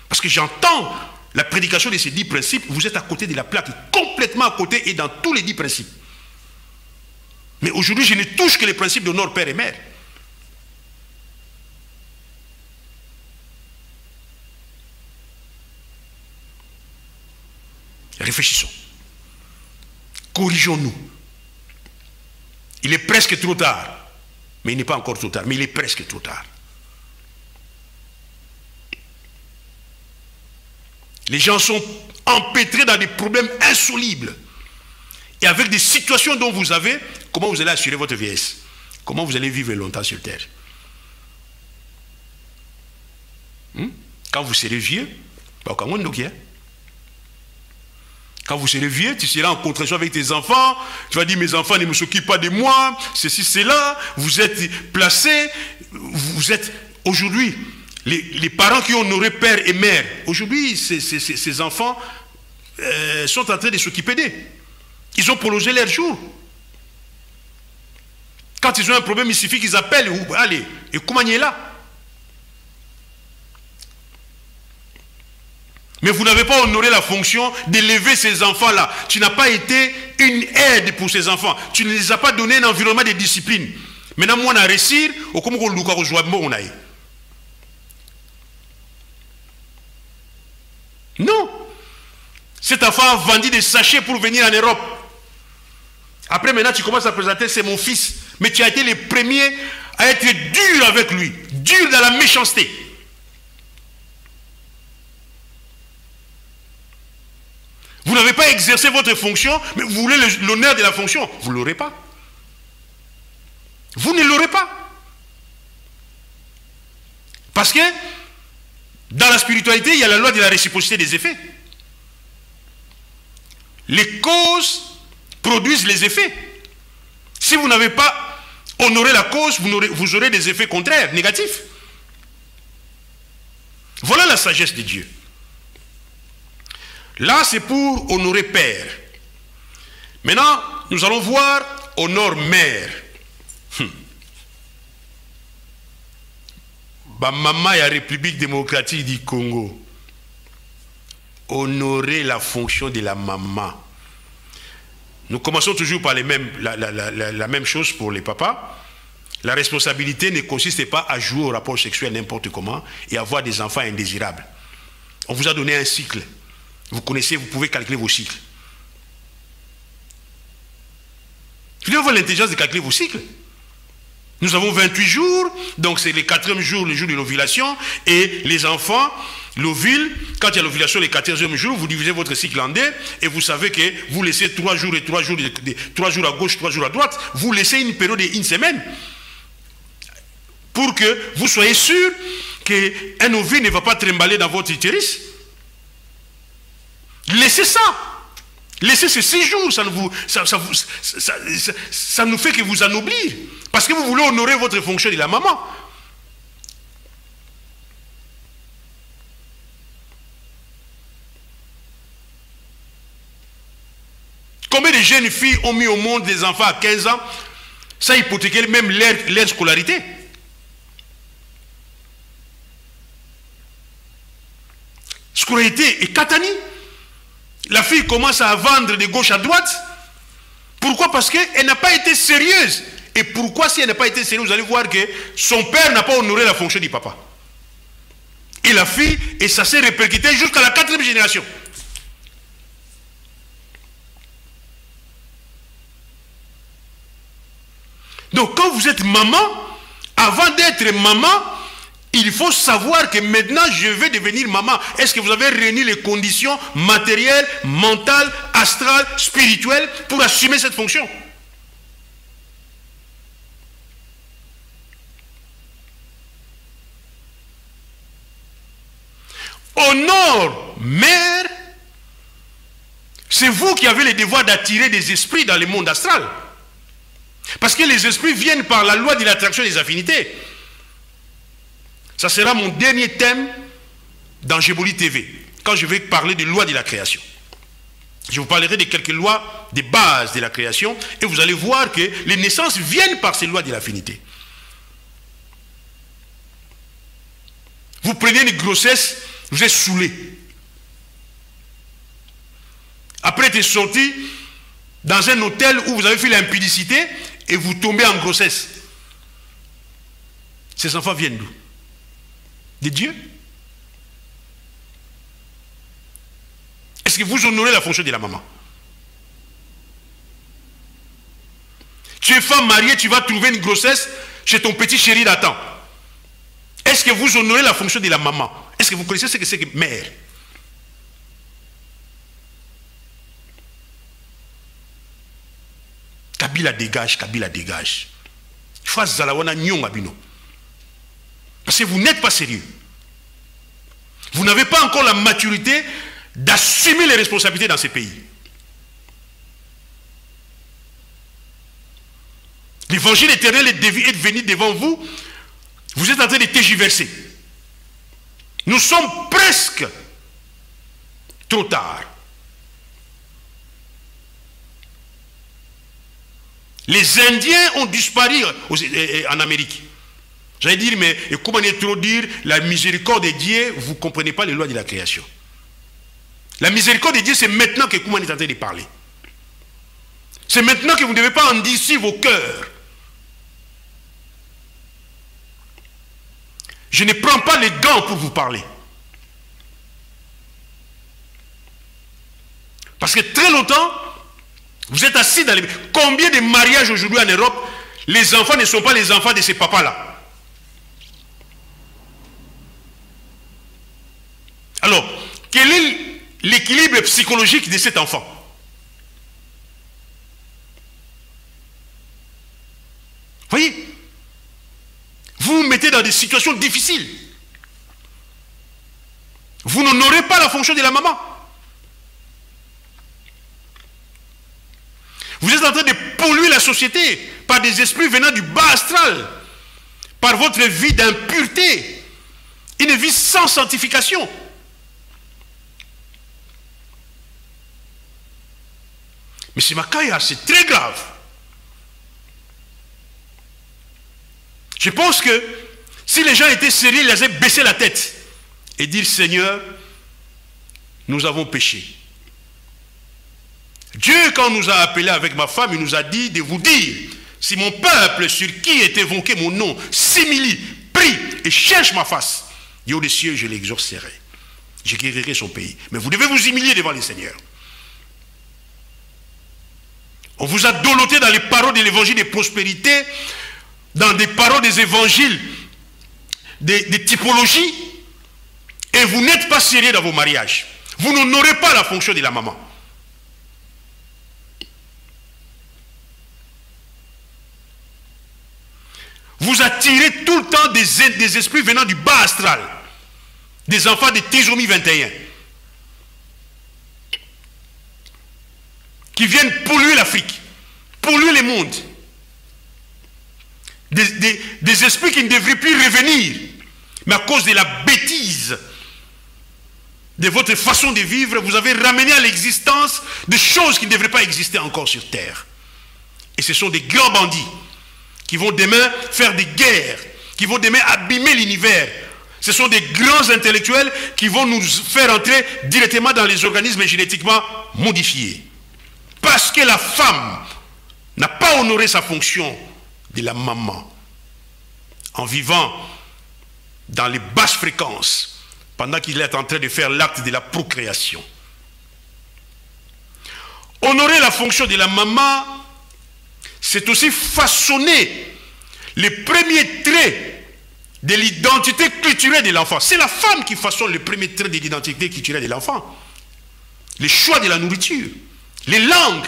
Parce que j'entends la prédication de ces 10 principes, vous êtes à côté de la plaque, complètement à côté et dans tous les 10 principes. Mais aujourd'hui, je ne touche que les principes d'honneur père et mère. Réfléchissons. Corrigeons-nous. Il est presque trop tard. Mais il n'est pas encore trop tard, mais il est presque trop tard. Les gens sont empêtrés dans des problèmes insolubles. Et avec des situations dont vous avez, comment vous allez assurer votre vieillesse? Comment vous allez vivre longtemps sur terre? Quand vous serez vieux, quand vous serez vieux, tu seras en contradiction avec tes enfants, tu vas dire mes enfants ne me s'occupent pas de moi, ceci, cela, vous êtes placés, vous êtes aujourd'hui, les parents qui ont honoré père et mère, aujourd'hui ces enfants sont en train de s'occuper d'eux. Ils ont prolongé leur jour. Quand ils ont un problème, il suffit qu'ils appellent, allez, et comment il est là? Mais vous n'avez pas honoré la fonction d'élever ces enfants-là. Tu n'as pas été une aide pour ces enfants. Tu ne les as pas donné un environnement de discipline. Maintenant, moi, on a réussi, non. Cet enfant a vendu des sachets pour venir en Europe. Après, maintenant, tu commences à présenter, c'est mon fils. Mais tu as été le premier à être dur avec lui. Dur dans la méchanceté. Vous n'avez pas exercé votre fonction, mais vous voulez l'honneur de la fonction. Vous ne l'aurez pas. Vous ne l'aurez pas. Parce que dans la spiritualité, il y a la loi de la réciprocité des effets. Les causes produisent les effets. Si vous n'avez pas honoré la cause, vous aurez des effets contraires, négatifs. Voilà la sagesse de Dieu. Là, c'est pour honorer père. Maintenant, nous allons voir honore mère. Maman et la République démocratique du Congo. Honorer la fonction de la maman. Nous commençons toujours par la même chose pour les papas. La responsabilité ne consiste pas à jouer au rapport sexuel n'importe comment et avoir des enfants indésirables. On vous a donné un cycle. Vous connaissez, vous pouvez calculer vos cycles. Vous devez avoir l'intelligence de calculer vos cycles. Nous avons 28 jours, donc c'est le 4e jour, le jour de l'ovulation, et les enfants, l'ovule, quand il y a l'ovulation, le 4e jour, vous divisez votre cycle en deux, et vous savez que vous laissez 3 jours et 3 jours, 3 jours à gauche, 3 jours à droite, vous laissez une période d'une semaine, pour que vous soyez sûr qu'un ovule ne va pas trimballer dans votre utérus. Laissez ça. Laissez ces 6 jours, ça ne fait que vous anoblir. Parce que vous voulez honorer votre fonction de la maman. Combien de jeunes filles ont mis au monde des enfants à 15 ans, ça hypothéquait même leur scolarité. Scolarité et katani. La fille commence à vendre de gauche à droite. Pourquoi? Parce qu'elle n'a pas été sérieuse. Et pourquoi si elle n'a pas été sérieuse? Vous allez voir que son père n'a pas honoré la fonction du papa. Et la fille, et ça s'est répercuté jusqu'à la 4e génération. Donc quand vous êtes maman, avant d'être maman, il faut savoir que maintenant je vais devenir maman. Est-ce que vous avez réuni les conditions matérielles, mentales, astrales, spirituelles pour assumer cette fonction? Honore mère, c'est vous qui avez le devoir d'attirer des esprits dans le monde astral. Parce que les esprits viennent par la loi de l'attraction des affinités. Ça sera mon dernier thème dans Jeboli TV, quand je vais parler des lois de la création. Je vous parlerai de quelques lois de base de la création, et vous allez voir que les naissances viennent par ces lois de l'affinité. Vous prenez une grossesse, vous êtes saoulé. Après, tu es sorti dans un hôtel où vous avez fait l'impudicité, et vous tombez en grossesse. Ces enfants viennent d'où? De Dieu? Est-ce que vous honorez la fonction de la maman? Tu es femme mariée, tu vas trouver une grossesse chez ton petit chéri d'Adam. Est-ce que vous honorez la fonction de la maman? Est-ce que vous connaissez ce que c'est que mère? Kabila dégage, Kabila dégage. Parce que vous n'êtes pas sérieux. Vous n'avez pas encore la maturité d'assumer les responsabilités dans ces pays. L'évangile éternel est venu devant vous. Vous êtes en train de tergiverser. Nous sommes presque trop tard. Les Indiens ont disparu en Amérique. J'allais dire, mais comment trop dire, la miséricorde de Dieu, vous ne comprenez pas les lois de la création. La miséricorde de Dieu, c'est maintenant que Kouman est en train de parler. C'est maintenant que vous ne devez pas endurcir vos cœurs. Je ne prends pas les gants pour vous parler. Parce que très longtemps, vous êtes assis dans les... Combien de mariages aujourd'hui en Europe, les enfants ne sont pas les enfants de ces papas-là? Alors, quel est l'équilibre psychologique de cet enfant? Voyez? Vous vous mettez dans des situations difficiles. Vous n'honorez pas la fonction de la maman. Vous êtes en train de polluer la société par des esprits venant du bas astral, par votre vie d'impureté, une vie sans sanctification. Mais c'est Makaya, c'est très grave. Je pense que si les gens étaient sérieux, ils allaient baisser la tête et dire, Seigneur, nous avons péché. Dieu, quand nous a appelés avec ma femme, il nous a dit de vous dire, si mon peuple sur qui est évoqué mon nom s'humilie, prie et cherche ma face, Dieu des cieux, je l'exorcerai. Je guérirai son pays. Mais vous devez vous humilier devant le Seigneur. On vous a donoté dans les paroles de l'évangile de prospérité, dans des paroles des évangiles, des typologies, et vous n'êtes pas sérieux dans vos mariages. Vous n'honorez pas la fonction de la maman. Vous attirez tout le temps des esprits venant du bas astral, des enfants de Trisomie 21, qui viennent polluer l'Afrique, polluer le monde. Des esprits qui ne devraient plus revenir, mais à cause de la bêtise de votre façon de vivre, vous avez ramené à l'existence des choses qui ne devraient pas exister encore sur terre. Et ce sont des grands bandits qui vont demain faire des guerres, qui vont demain abîmer l'univers. Ce sont des grands intellectuels qui vont nous faire entrer directement dans les organismes génétiquement modifiés. Parce que la femme n'a pas honoré sa fonction de la maman en vivant dans les basses fréquences pendant qu'il est en train de faire l'acte de la procréation. Honorer la fonction de la maman, c'est aussi façonner les premiers traits de l'identité culturelle de l'enfant. C'est la femme qui façonne les premiers traits de l'identité culturelle de l'enfant. Les choix de la nourriture, les langues.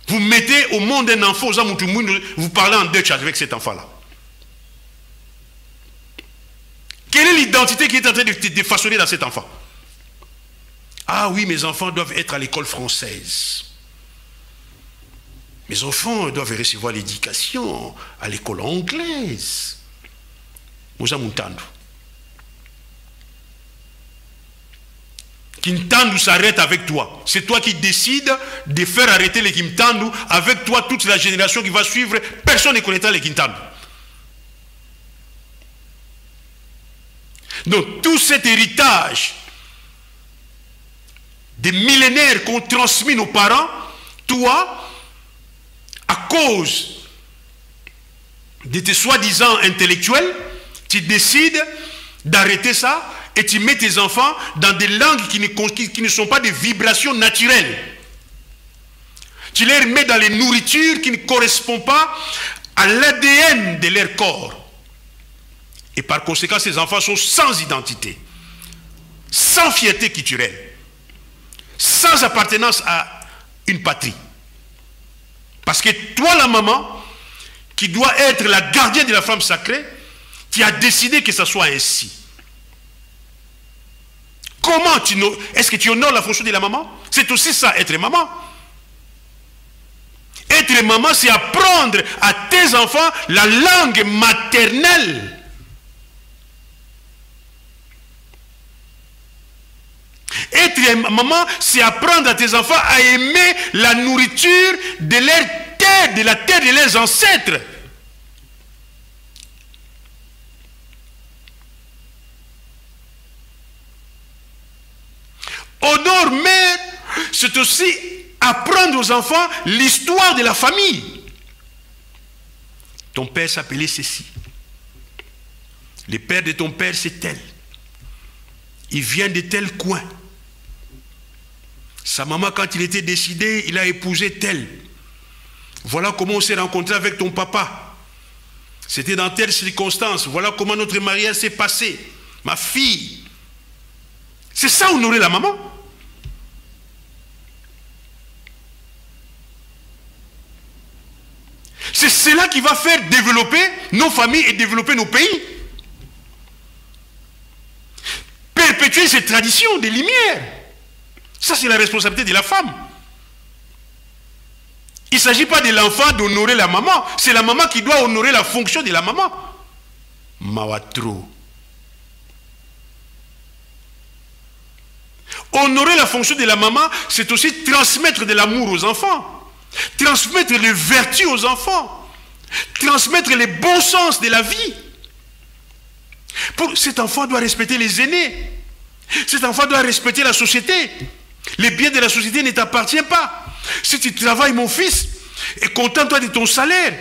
Vous mettez au monde un enfant, vous parlez en Dutch avec cet enfant-là. Quelle est l'identité qui est en train de façonner dans cet enfant? Ah oui, mes enfants doivent être à l'école française. Mes enfants doivent recevoir l'éducation à l'école anglaise. Kintandu s'arrête avec toi. C'est toi qui décides de faire arrêter les Kintandu. Avec toi, toute la génération qui va suivre, personne ne connaîtra les Kintandu. Donc, tout cet héritage des millénaires qu'ont transmis nos parents, toi, à cause de tes soi-disant intellectuels, tu décides d'arrêter ça et tu mets tes enfants dans des langues qui ne sont pas des vibrations naturelles. Tu les mets dans les nourritures qui ne correspondent pas à l'ADN de leur corps. Et par conséquent, ces enfants sont sans identité, sans fierté culturelle, sans appartenance à une patrie. Parce que toi, la maman, qui doit être la gardienne de la femme sacrée, tu as décidé que ça soit ainsi. Comment est-ce que tu honores la fonction de la maman? C'est aussi ça, être maman. Être maman, c'est apprendre à tes enfants la langue maternelle. Être maman, c'est apprendre à tes enfants à aimer la nourriture de leur terre, de la terre de leurs ancêtres. Honore mère, c'est aussi apprendre aux enfants l'histoire de la famille. Ton père s'appelait ceci. Le père de ton père, c'est tel. Il vient de tel coin. Sa maman, quand il était décidé, il a épousé tel. Voilà comment on s'est rencontré avec ton papa. C'était dans telle circonstance. Voilà comment notre mariage s'est passé. Ma fille. C'est ça, honorer la maman. C'est cela qui va faire développer nos familles et développer nos pays. Perpétuer ces traditions des Lumières. Ça, c'est la responsabilité de la femme. Il ne s'agit pas de l'enfant d'honorer la maman. C'est la maman qui doit honorer la fonction de la maman. Mawatro. Honorer la fonction de la maman, c'est aussi transmettre de l'amour aux enfants. Transmettre les vertus aux enfants. Transmettre les bons sens de la vie. Cet enfant doit respecter les aînés. Cet enfant doit respecter la société. Les biens de la société ne t'appartiennent pas. Si tu travailles, mon fils, et contente-toi de ton salaire.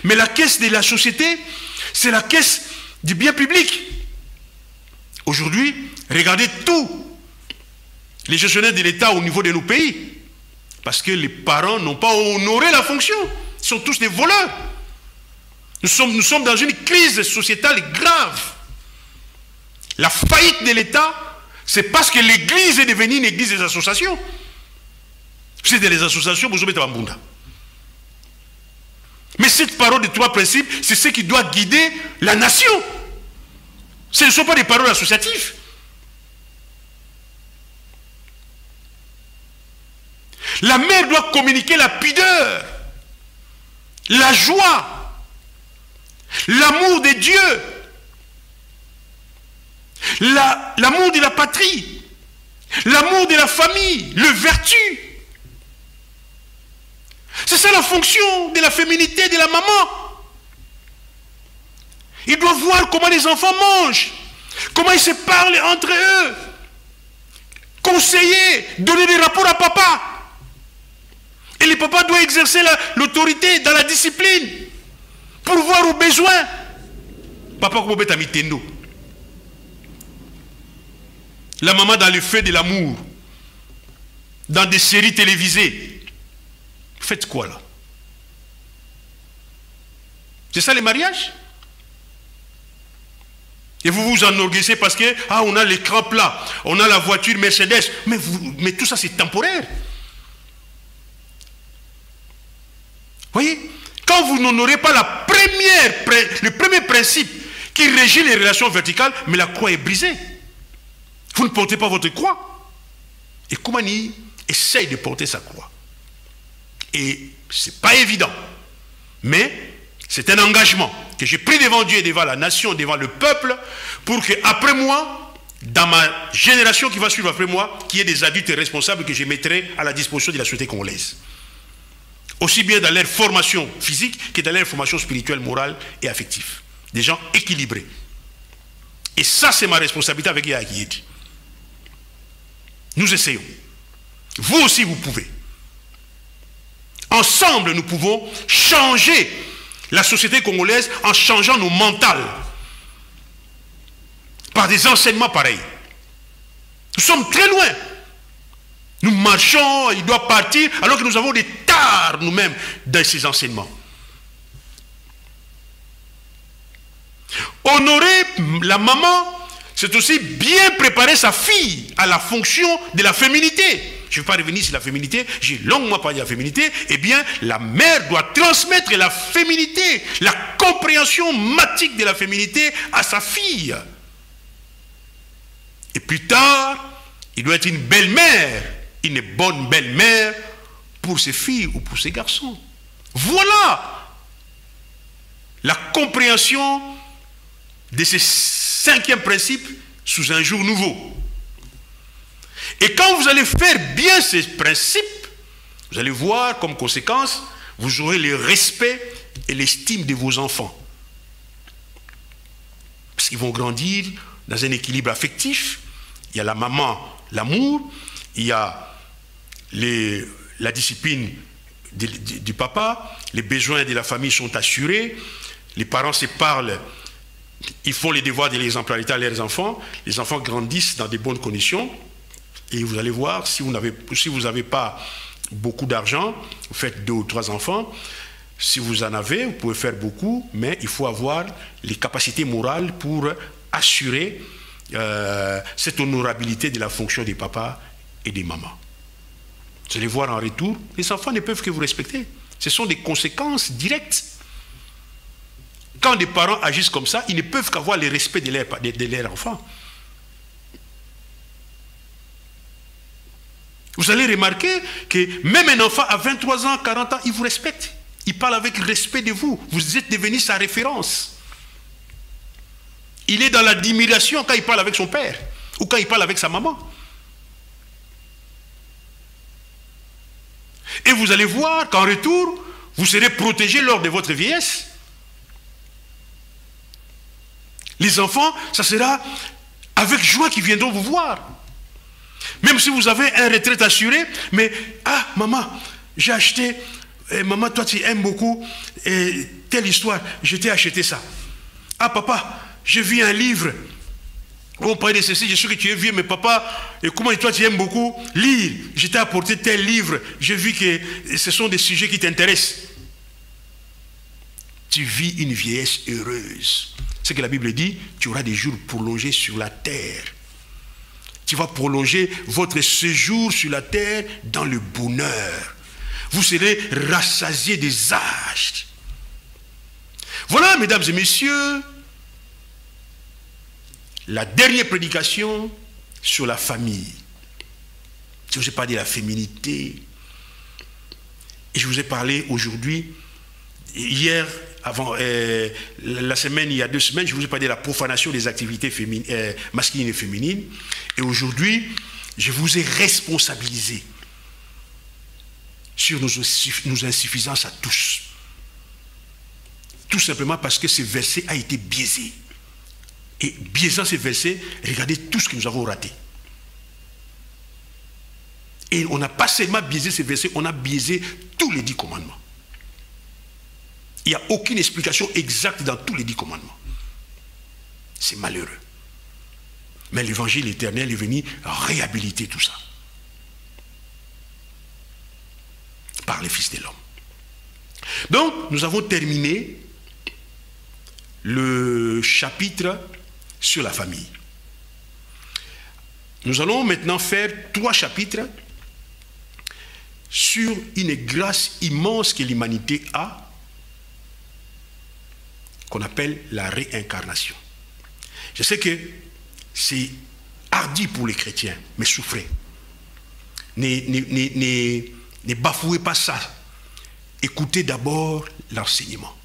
Mais la caisse de la société, c'est la caisse du bien public. Aujourd'hui, regardez tous les gestionnaires de l'État au niveau de nos pays. Parce que les parents n'ont pas honoré la fonction. Ils sont tous des voleurs. Nous sommes dans une crise sociétale grave. La faillite de l'État, c'est parce que l'Église est devenue une église des associations. C'est des associations, vous mettez Bambunda. Mais cette parole de trois principes, c'est ce qui doit guider la nation. Ce ne sont pas des paroles associatives. La mère doit communiquer la pudeur, la joie, l'amour de Dieu, l'amour de la patrie, l'amour de la famille, le vertu. C'est ça la fonction de la féminité de la maman. Ils doivent voir comment les enfants mangent, comment ils se parlent entre eux, conseiller, donner des rapports à papa. Et le papa doit exercer l'autorité dans la discipline pour voir aux besoins. Papa, comment bête mitendo. La maman dans le feu de l'amour, dans des séries télévisées. Faites quoi là? C'est ça les mariages? Et vous vous enorgueillissez parce que on a l'écran plat, on a la voiture Mercedes, mais tout ça c'est temporaire. Voyez, quand vous n'honorez pas le premier principe qui régit les relations verticales, mais la croix est brisée. Vous ne portez pas votre croix. Et Koumani essaye de porter sa croix. Et ce n'est pas évident. Mais c'est un engagement que j'ai pris devant Dieu et devant la nation, devant le peuple, pour qu'après moi, dans ma génération qui va suivre après moi, qu'il y ait des adultes responsables que je mettrai à la disposition de la société congolaise. Aussi bien dans leur formation physique que dans leur formation spirituelle, morale et affective. Des gens équilibrés. Et ça, c'est ma responsabilité avec Yahya Akiedi. Nous essayons. Vous aussi, vous pouvez. Ensemble, nous pouvons changer la société congolaise en changeant nos mentales par des enseignements pareils. Nous sommes très loin. Nous marchons, il doit partir, alors que nous avons des tares nous-mêmes dans ces enseignements. Honorer la maman, c'est aussi bien préparer sa fille à la fonction de la féminité. Je ne vais pas revenir sur la féminité, j'ai longuement parlé de la féminité. Eh bien, la mère doit transmettre la féminité, la compréhension matique de la féminité à sa fille. Et plus tard, il doit être une belle-mère, une bonne belle-mère pour ses filles ou pour ses garçons. Voilà la compréhension de ce 5e principe sous un jour nouveau. Et quand vous allez faire bien ces principes, vous allez voir comme conséquence, vous aurez le respect et l'estime de vos enfants. Parce qu'ils vont grandir dans un équilibre affectif. Il y a la maman, l'amour, il y a la discipline du papa, les besoins de la famille sont assurés, les parents se parlent, ils font les devoirs de l'exemplarité à leurs enfants, les enfants grandissent dans de bonnes conditions, et vous allez voir, si vous n'avez pas beaucoup d'argent, vous faites 2 ou 3 enfants, si vous en avez, vous pouvez faire beaucoup, mais il faut avoir les capacités morales pour assurer cette honorabilité de la fonction des papas et des mamans. Vous allez voir en retour, les enfants ne peuvent que vous respecter. Ce sont des conséquences directes. Quand des parents agissent comme ça, ils ne peuvent qu'avoir le respect de leurs enfants. Vous allez remarquer que même un enfant à 23 ans, 40 ans, il vous respecte. Il parle avec respect de vous. Vous êtes devenu sa référence. Il est dans l'admiration quand il parle avec son père ou quand il parle avec sa maman. Et vous allez voir qu'en retour, vous serez protégé lors de votre vieillesse. Les enfants, ça sera avec joie qu'ils viendront vous voir. Même si vous avez un retraite assuré, mais « Ah, maman, j'ai acheté, maman, toi tu aimes beaucoup, telle histoire, je t'ai acheté ça. Ah, papa, j'ai vu un livre, on parlait de ceci, je sais que tu es vieux, mais papa, et comment toi tu aimes beaucoup lire, je t'ai apporté tel livre, j'ai vu que ce sont des sujets qui t'intéressent. » Tu vis une vieillesse heureuse. C'est que la Bible dit, tu auras des jours prolongés sur la terre. Tu vas prolonger votre séjour sur la terre dans le bonheur. Vous serez rassasiés des âges. Voilà, mesdames et messieurs, la dernière prédication sur la famille. Je vous ai parlé de la féminité. Et je vous ai parlé aujourd'hui, hier, avant la semaine, il y a 2 semaines, je vous ai parlé de la profanation des activités masculines et féminines. Et aujourd'hui, je vous ai responsabilisé sur nos insuffisances à tous. Tout simplement parce que ce verset a été biaisé. Et biaisant ce verset, regardez tout ce que nous avons raté. Et on n'a pas seulement biaisé ce verset, on a biaisé tous les 10 commandements. Il n'y a aucune explication exacte dans tous les 10 commandements. C'est malheureux. Mais l'évangile éternel est venu réhabiliter tout ça. Par les fils de l'homme. Donc, nous avons terminé le chapitre sur la famille. Nous allons maintenant faire 3 chapitres sur une grâce immense que l'humanité a, qu'on appelle la réincarnation. Je sais que c'est hardi pour les chrétiens, mais souffrez. Ne bafouez pas ça. Écoutez d'abord l'enseignement.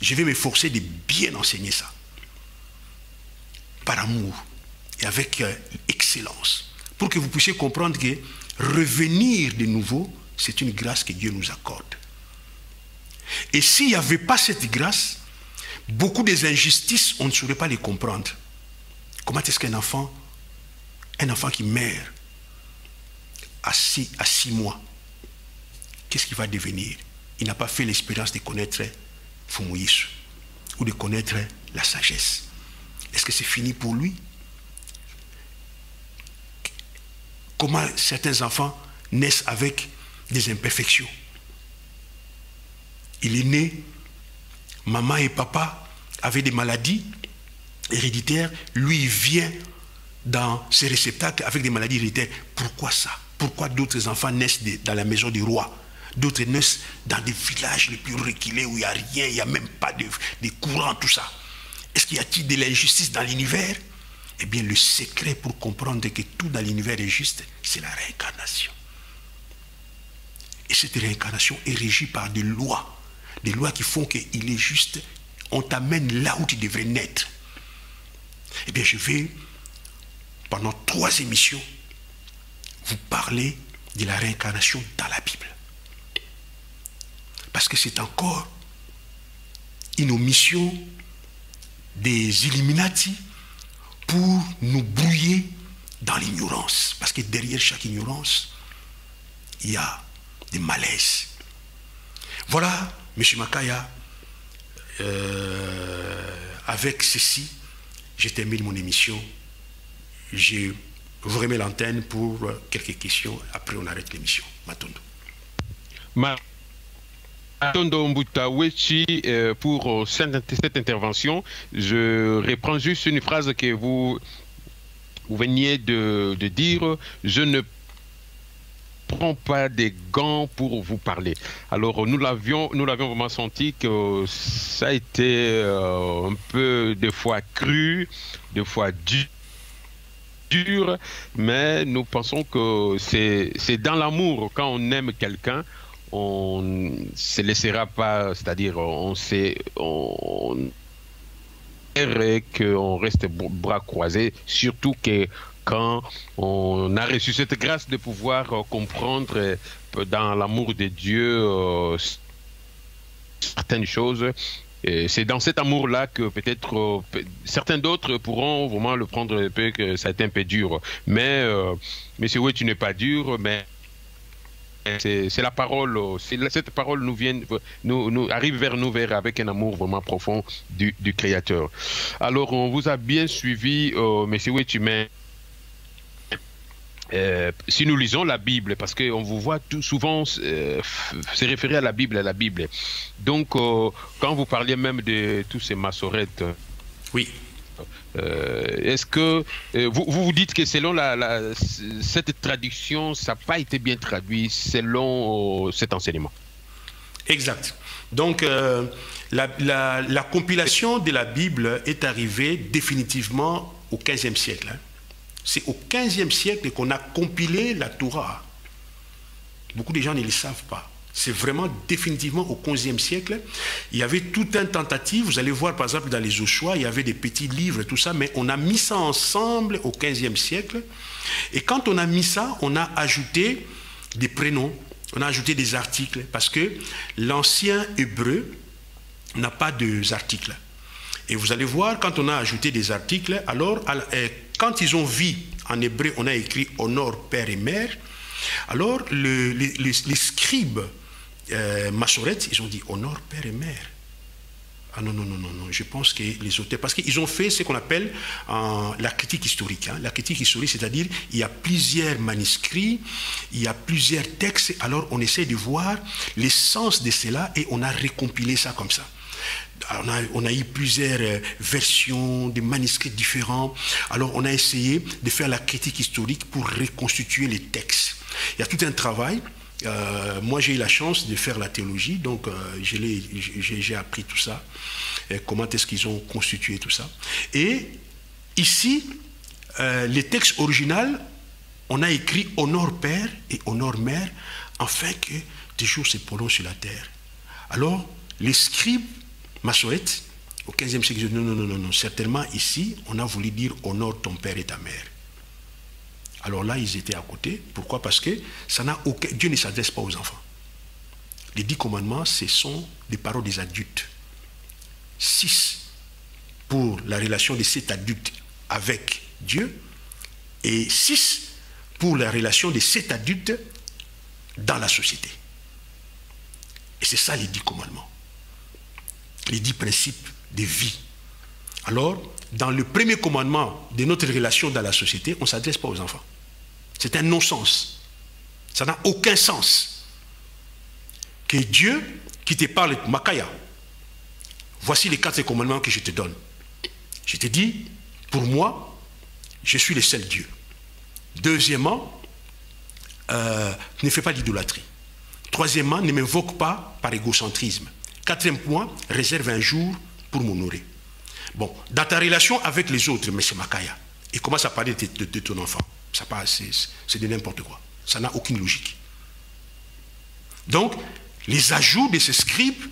Je vais m'efforcer de bien enseigner ça. Par amour et avec excellence. Pour que vous puissiez comprendre que revenir de nouveau, c'est une grâce que Dieu nous accorde. Et s'il n'y avait pas cette grâce, beaucoup des injustices, on ne saurait pas les comprendre. Comment est-ce qu'un enfant qui meurt à 6 mois, qu'est-ce qu'il va devenir? Il n'a pas fait l'expérience de connaître Fumoyisu ou de connaître la sagesse. Est-ce que c'est fini pour lui? Comment certains enfants naissent avec des imperfections? Il est né, maman et papa avaient des maladies héréditaires, lui il vient dans ses réceptacles avec des maladies héréditaires. Pourquoi ça? Pourquoi d'autres enfants naissent dans la maison du roi? D'autres naissent dans des villages les plus reculés où il n'y a rien, il n'y a même pas de courants, tout ça. Est-ce qu'il y a-t-il de l'injustice dans l'univers? Eh bien, le secret pour comprendre que tout dans l'univers est juste, c'est la réincarnation. Et cette réincarnation est régie par des lois qui font qu'il est juste, on t'amène là où tu devrais naître. Eh bien, je vais, pendant 3 émissions, vous parler de la réincarnation dans la Bible. Parce que c'est encore une omission des Illuminati pour nous brouiller dans l'ignorance. Parce que derrière chaque ignorance, il y a des malaises. Voilà, M. Makaya, avec ceci, je termine mon émission. Je vous remets l'antenne pour quelques questions. Après, on arrête l'émission. Matondo. Matondo Mbutawechi, pour cette intervention, je reprends juste une phrase que vous veniez de dire. Je ne prends pas des gants pour vous parler. Alors, nous l'avions vraiment senti que ça a été un peu, des fois cru, des fois dur, mais nous pensons que c'est dans l'amour. Quand on aime quelqu'un, on ne se laissera pas, c'est-à-dire on reste bras croisés, surtout que quand on a reçu cette grâce de pouvoir comprendre dans l'amour de Dieu certaines choses. C'est dans cet amour-là que peut-être certains d'autres pourront vraiment le prendre un peu, que ça a été un peu dur. Mais, monsieur, oui, tu n'es pas dur, mais c'est la parole, cette parole nous arrive vers nous avec un amour vraiment profond du Créateur. Alors, on vous a bien suivi, monsieur, oui, si nous lisons la Bible, parce qu'on vous voit tout souvent se référer à la Bible, Donc, quand vous parliez même de tous ces massorettes, oui. Est-ce que vous dites que selon cette traduction, ça n'a pas été bien traduit selon cet enseignement? Exact. Donc, la compilation de la Bible est arrivée définitivement au XVe siècle. Hein. C'est au XVe siècle qu'on a compilé la Torah. Beaucoup de gens ne le savent pas. C'est vraiment définitivement au XVe siècle. Il y avait tout un tentative. Vous allez voir, par exemple, dans les Joshua, il y avait des petits livres, tout ça, mais on a mis ça ensemble au XVe siècle. Et quand on a mis ça, on a ajouté des prénoms, on a ajouté des articles, parce que l'ancien hébreu n'a pas d'articles. Et vous allez voir, quand on a ajouté des articles, alors, quand ils ont vu, en hébreu, on a écrit « honore père et mère », alors les scribes massorettes, ils ont dit « honore père et mère ». Ah non, je pense que les auteurs, parce qu'ils ont fait ce qu'on appelle la critique historique. Hein. La critique historique, c'est-à-dire, il y a plusieurs manuscrits, il y a plusieurs textes, alors on essaie de voir l'essence de cela et on a récompilé ça comme ça. On a eu plusieurs versions de manuscrits différents. Alors, on a essayé de faire la critique historique pour reconstituer les textes. Il y a tout un travail. Moi, j'ai eu la chance de faire la théologie, donc j'ai appris tout ça. Comment est-ce qu'ils ont constitué tout ça. Et ici, les textes originaux, on a écrit « honore père » et « honore mère » afin que toujours se prolonge sur la terre. Alors, les scribes massorettes, au XVe siècle, non, certainement ici, on a voulu dire « honore ton père et ta mère ». Alors là, ils étaient à côté. Pourquoi? Parce que Dieu ne s'adresse pas aux enfants. Les 10 commandements, ce sont des paroles des adultes. 6 pour la relation de cet adulte avec Dieu et 6 pour la relation de 7 adultes dans la société. Et c'est ça les 10 commandements, les 10 principes de vie. Alors, dans le premier commandement de notre relation dans la société, on ne s'adresse pas aux enfants. C'est un non-sens. Ça n'a aucun sens. Que Dieu, qui te parle, Makaya, voici les 4 commandements que je te donne. Je te dis, pour moi, je suis le seul Dieu. Deuxièmement, ne fais pas d'idolâtrie. Troisièmement, ne m'invoque pas par égocentrisme. Quatrième point, réserve un jour pour m'honorer. Bon, dans ta relation avec les autres, M. Makaya, et commence à parler de ton enfant. C'est de n'importe quoi. Ça n'a aucune logique. Donc, les ajouts de ces scribes,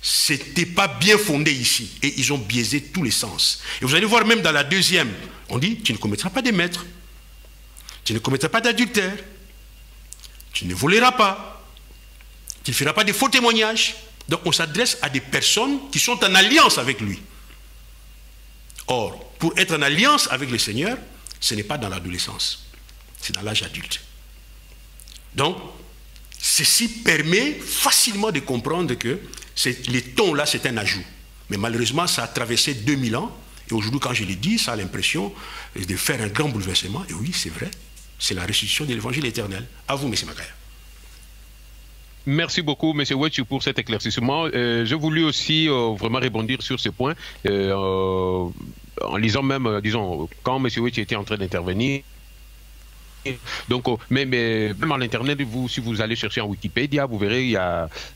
ce n'était pas bien fondé ici. Et ils ont biaisé tous les sens. Et vous allez voir même dans la deuxième, on dit, tu ne commettras pas de maître. Tu ne commettras pas d'adultère. Tu ne voleras pas. Tu ne feras pas de faux témoignages. Donc on s'adresse à des personnes qui sont en alliance avec lui. Or, pour être en alliance avec le Seigneur, ce n'est pas dans l'adolescence. C'est dans l'âge adulte. Donc, ceci permet facilement de comprendre que les tons là, c'est un ajout. Mais malheureusement, ça a traversé 2000 ans. Et aujourd'hui, quand je l'ai dit, ça a l'impression de faire un grand bouleversement. Et oui, c'est vrai. C'est la restitution de l'évangile éternel. À vous, M. Makaya. Merci beaucoup, M. Wetch, pour cet éclaircissement. J'ai voulu aussi vraiment rebondir sur ce point, en lisant même, disons, quand M. Wetch était en train d'intervenir. Donc, même à l'Internet, si vous allez chercher en Wikipédia, vous verrez,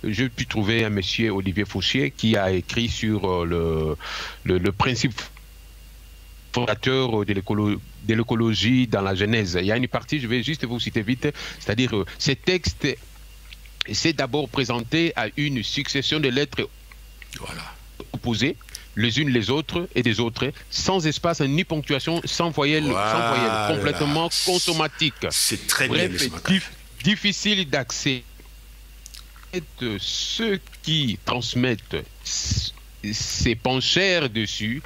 j'ai pu trouver un monsieur, Olivier Fauchier, qui a écrit sur le principe fondateur de l'écologie dans la Genèse. Il y a une partie, je vais juste vous citer vite, c'est-à-dire ces textes, c'est d'abord présenté à une succession de lettres opposées, les unes les autres et des autres, sans espace ni ponctuation, sans voyelle, complètement consommatique. C'est très bref, bien, difficile d'accès. Ceux qui transmettent ces penchèrent dessus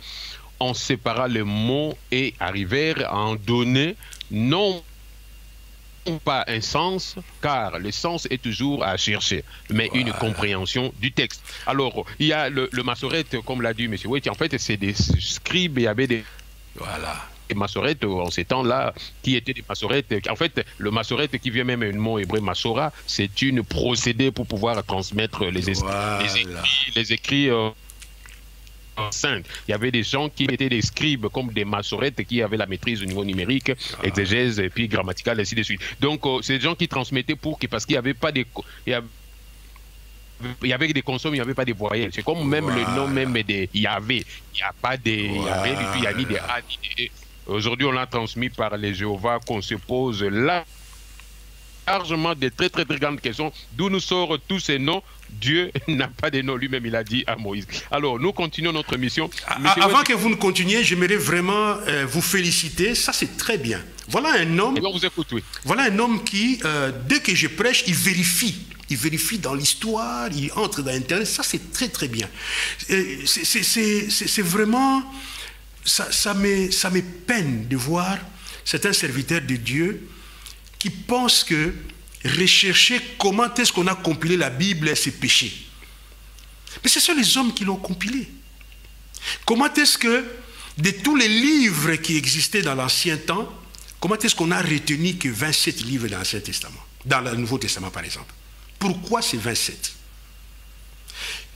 en sépara les mots et arrivèrent à en donner non pas un sens, car le sens est toujours à chercher, mais une compréhension du texte. Alors, il y a le massorette, comme l'a dit M. Wetch, en fait, c'est des scribes, il y avait des massorettes en ces temps-là, qui étaient des massorettes. En fait, le massorette qui vient même du mot hébreu massora, c'est une procédé pour pouvoir transmettre les écrits sainte. Il y avait des gens qui étaient des scribes comme des massorettes qui avaient la maîtrise au niveau numérique, exégèse et puis grammaticale, ainsi de suite. Donc c'est des gens qui transmettaient parce qu'il n'y avait pas des... Il y avait des consommes, il n'y avait pas des voyelles. C'est comme même le nom même des Yahvé. Il n'y a pas des Yahvé, et puis il y a ni des A, ni des E. Aujourd'hui, on l'a transmis par les Jéhovah qu'on se pose là largement des très grandes questions. D'où nous sortent tous ces noms? Dieu n'a pas de nom, lui-même il a dit à Moïse. Alors nous continuons notre mission. Avant que vous ne continuiez, j'aimerais vraiment vous féliciter. Ça c'est très bien. Voilà un homme. On vous écoute, oui. Voilà un homme qui, dès que je prêche, il vérifie. Il vérifie dans l'histoire, il entre dans Internet. Ça c'est très bien. C'est vraiment, ça me peine de voir certains serviteurs de Dieu qui pensent que rechercher comment est-ce qu'on a compilé la Bible, c'est péché. Mais ce sont les hommes qui l'ont compilé. Comment est-ce que, de tous les livres qui existaient dans l'Ancien Temps, comment est-ce qu'on a retenu que 27 livres dans l'Ancien Testament, dans le Nouveau Testament par exemple? Pourquoi c'est 27?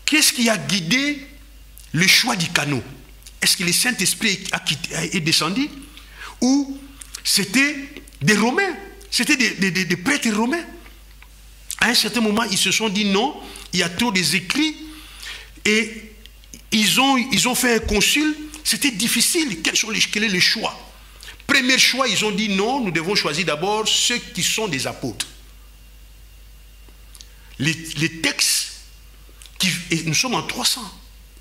Qu'est-ce qui a guidé le choix du canot? Est-ce que le Saint-Esprit est descendu? Ou c'était des Romains? C'était des prêtres romains. À un certain moment, ils se sont dit non, il y a trop des écrits. Et ils ont fait un concile. C'était difficile. Quel est le choix? Premier choix, ils ont dit non, nous devons choisir d'abord ceux qui sont des apôtres. Les textes, et nous sommes en 300.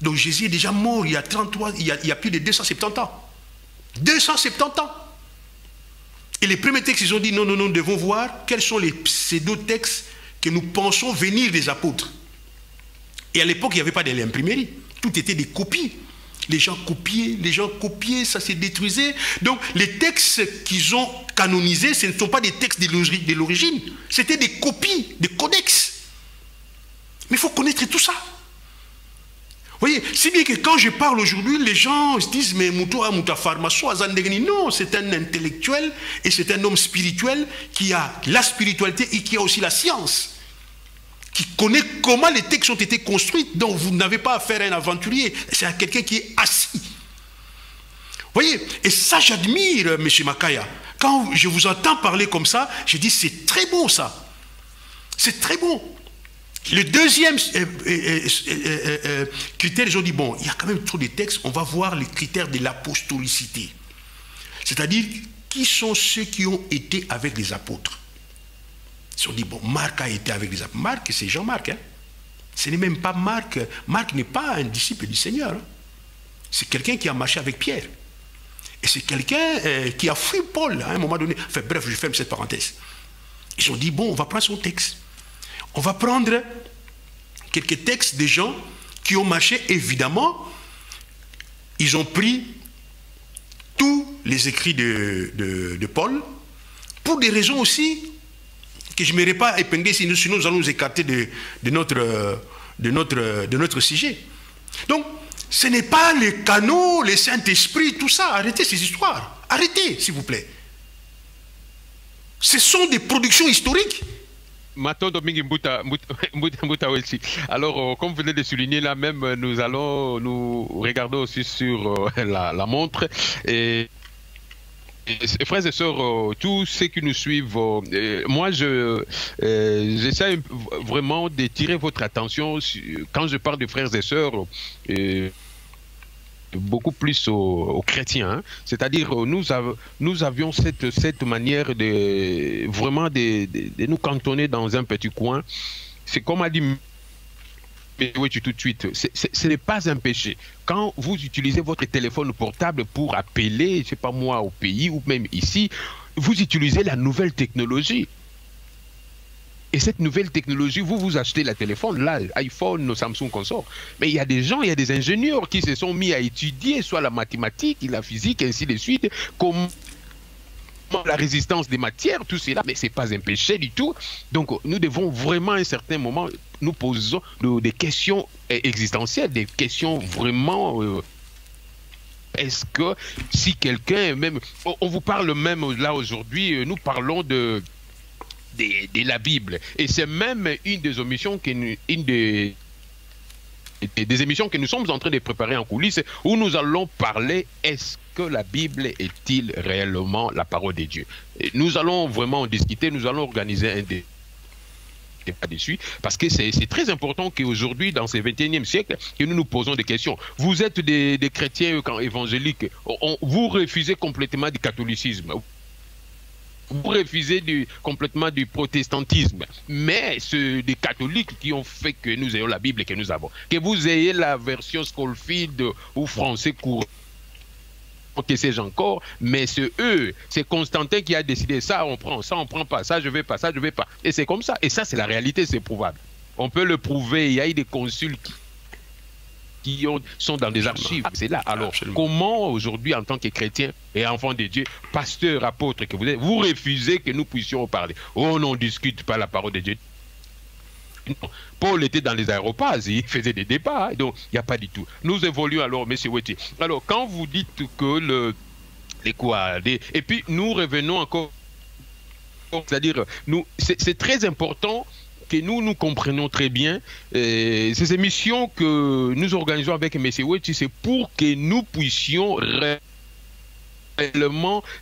Donc Jésus est déjà mort il y a 33, il y a plus de 270 ans. 270 ans. Et les premiers textes, ils ont dit non, nous devons voir quels sont les pseudo-textes que nous pensons venir des apôtres. Et à l'époque, il n'y avait pas de l'imprimerie. Tout était des copies. Les gens copiaient, ça se détruisait. Donc, les textes qu'ils ont canonisés, ce ne sont pas des textes de l'origine, c'était des copies, des codex. Mais il faut connaître tout ça. Vous voyez, si bien que quand je parle aujourd'hui, les gens se disent, mais Mouta Farmaso, Azandegni, non, c'est un intellectuel et c'est un homme spirituel qui a la spiritualité et qui a aussi la science, qui connaît comment les textes ont été construits, donc vous n'avez pas affaire à un aventurier, c'est à quelqu'un qui est assis. Vous voyez, et ça j'admire, M. Makaya. Quand je vous entends parler comme ça, je dis, c'est très bon ça. C'est très bon. Le deuxième critère, ils ont dit, bon, il y a quand même trop de textes, on va voir les critères de l'apostolicité. C'est-à-dire, qui sont ceux qui ont été avec les apôtres? Ils ont dit, bon, Marc a été avec les apôtres. Marc, c'est Jean-Marc. Hein? Ce n'est même pas Marc. Marc n'est pas un disciple du Seigneur. Hein? C'est quelqu'un qui a marché avec Pierre. Et c'est quelqu'un qui a fui Paul à un moment donné. Enfin, bref, je ferme cette parenthèse. Ils ont dit, bon, on va prendre son texte. On va prendre quelques textes des gens qui ont marché, évidemment. Ils ont pris tous les écrits de Paul, pour des raisons aussi que je n'aimerais pas épingler, sinon nous allons nous écarter de notre sujet. Donc, ce n'est pas les canaux, les Saint-Esprit, tout ça. Arrêtez ces histoires. Arrêtez, s'il vous plaît. Ce sont des productions historiques. Alors, comme vous venez de souligner là même, nous regardons aussi sur la montre. Et frères et sœurs, tous ceux qui nous suivent, moi j'essaie vraiment de tirer votre attention quand je parle de frères et sœurs. Beaucoup plus aux chrétiens, hein. C'est-à-dire nous avions cette manière de vraiment de nous cantonner dans un petit coin. C'est comme a dit oui, tout de suite, ce n'est pas un péché. Quand vous utilisez votre téléphone portable pour appeler, je sais pas moi, au pays ou même ici, vous utilisez la nouvelle technologie. Et cette nouvelle technologie, vous achetez le téléphone, là, iPhone, Samsung, consort. Mais il y a des gens, il y a des ingénieurs qui se sont mis à étudier soit la mathématique, la physique, ainsi de suite, comment la résistance des matières, tout cela, mais ce n'est pas un péché du tout. Donc, nous devons vraiment, à un certain moment, nous poser des questions existentielles, des questions vraiment... Est-ce que si quelqu'un, même... On vous parle même, là, aujourd'hui, nous parlons de la Bible. Et c'est même une des émissions des émissions que nous sommes en train de préparer en coulisses, où nous allons parler, est-ce que la Bible est-il réellement la parole de Dieu? Et nous allons vraiment en discuter, nous allons organiser un débat dessus, parce que c'est très important qu'aujourd'hui, dans ce 21e siècle, que nous nous posons des questions. Vous êtes des chrétiens évangéliques, vous refusez complètement du catholicisme. Vous refusez complètement du protestantisme, mais c'est des catholiques qui ont fait que nous ayons la Bible et que nous avons. Que vous ayez la version Scofield ou français courant, que sais-je encore, mais c'est eux, c'est Constantin qui a décidé ça, on prend pas, ça je vais pas, ça je vais pas. Et c'est comme ça, et ça c'est la réalité, c'est prouvable. On peut le prouver, il y a eu des consuls qui sont dans des archives, c'est là. Alors, comment aujourd'hui, en tant que chrétien et enfant de Dieu, pasteur, apôtre que vous êtes, vous refusez que nous puissions parler? Oh, on ne discute pas la parole de Dieu. Non. Paul était dans les aéroports, il faisait des débats, donc il n'y a pas du tout. Nous évoluons alors, M. Weti. Alors, quand vous dites que et puis nous revenons encore, c'est-à-dire, c'est très important que nous comprenions très bien ces émissions que nous organisons avec M. Weti, c'est pour que nous puissions réellement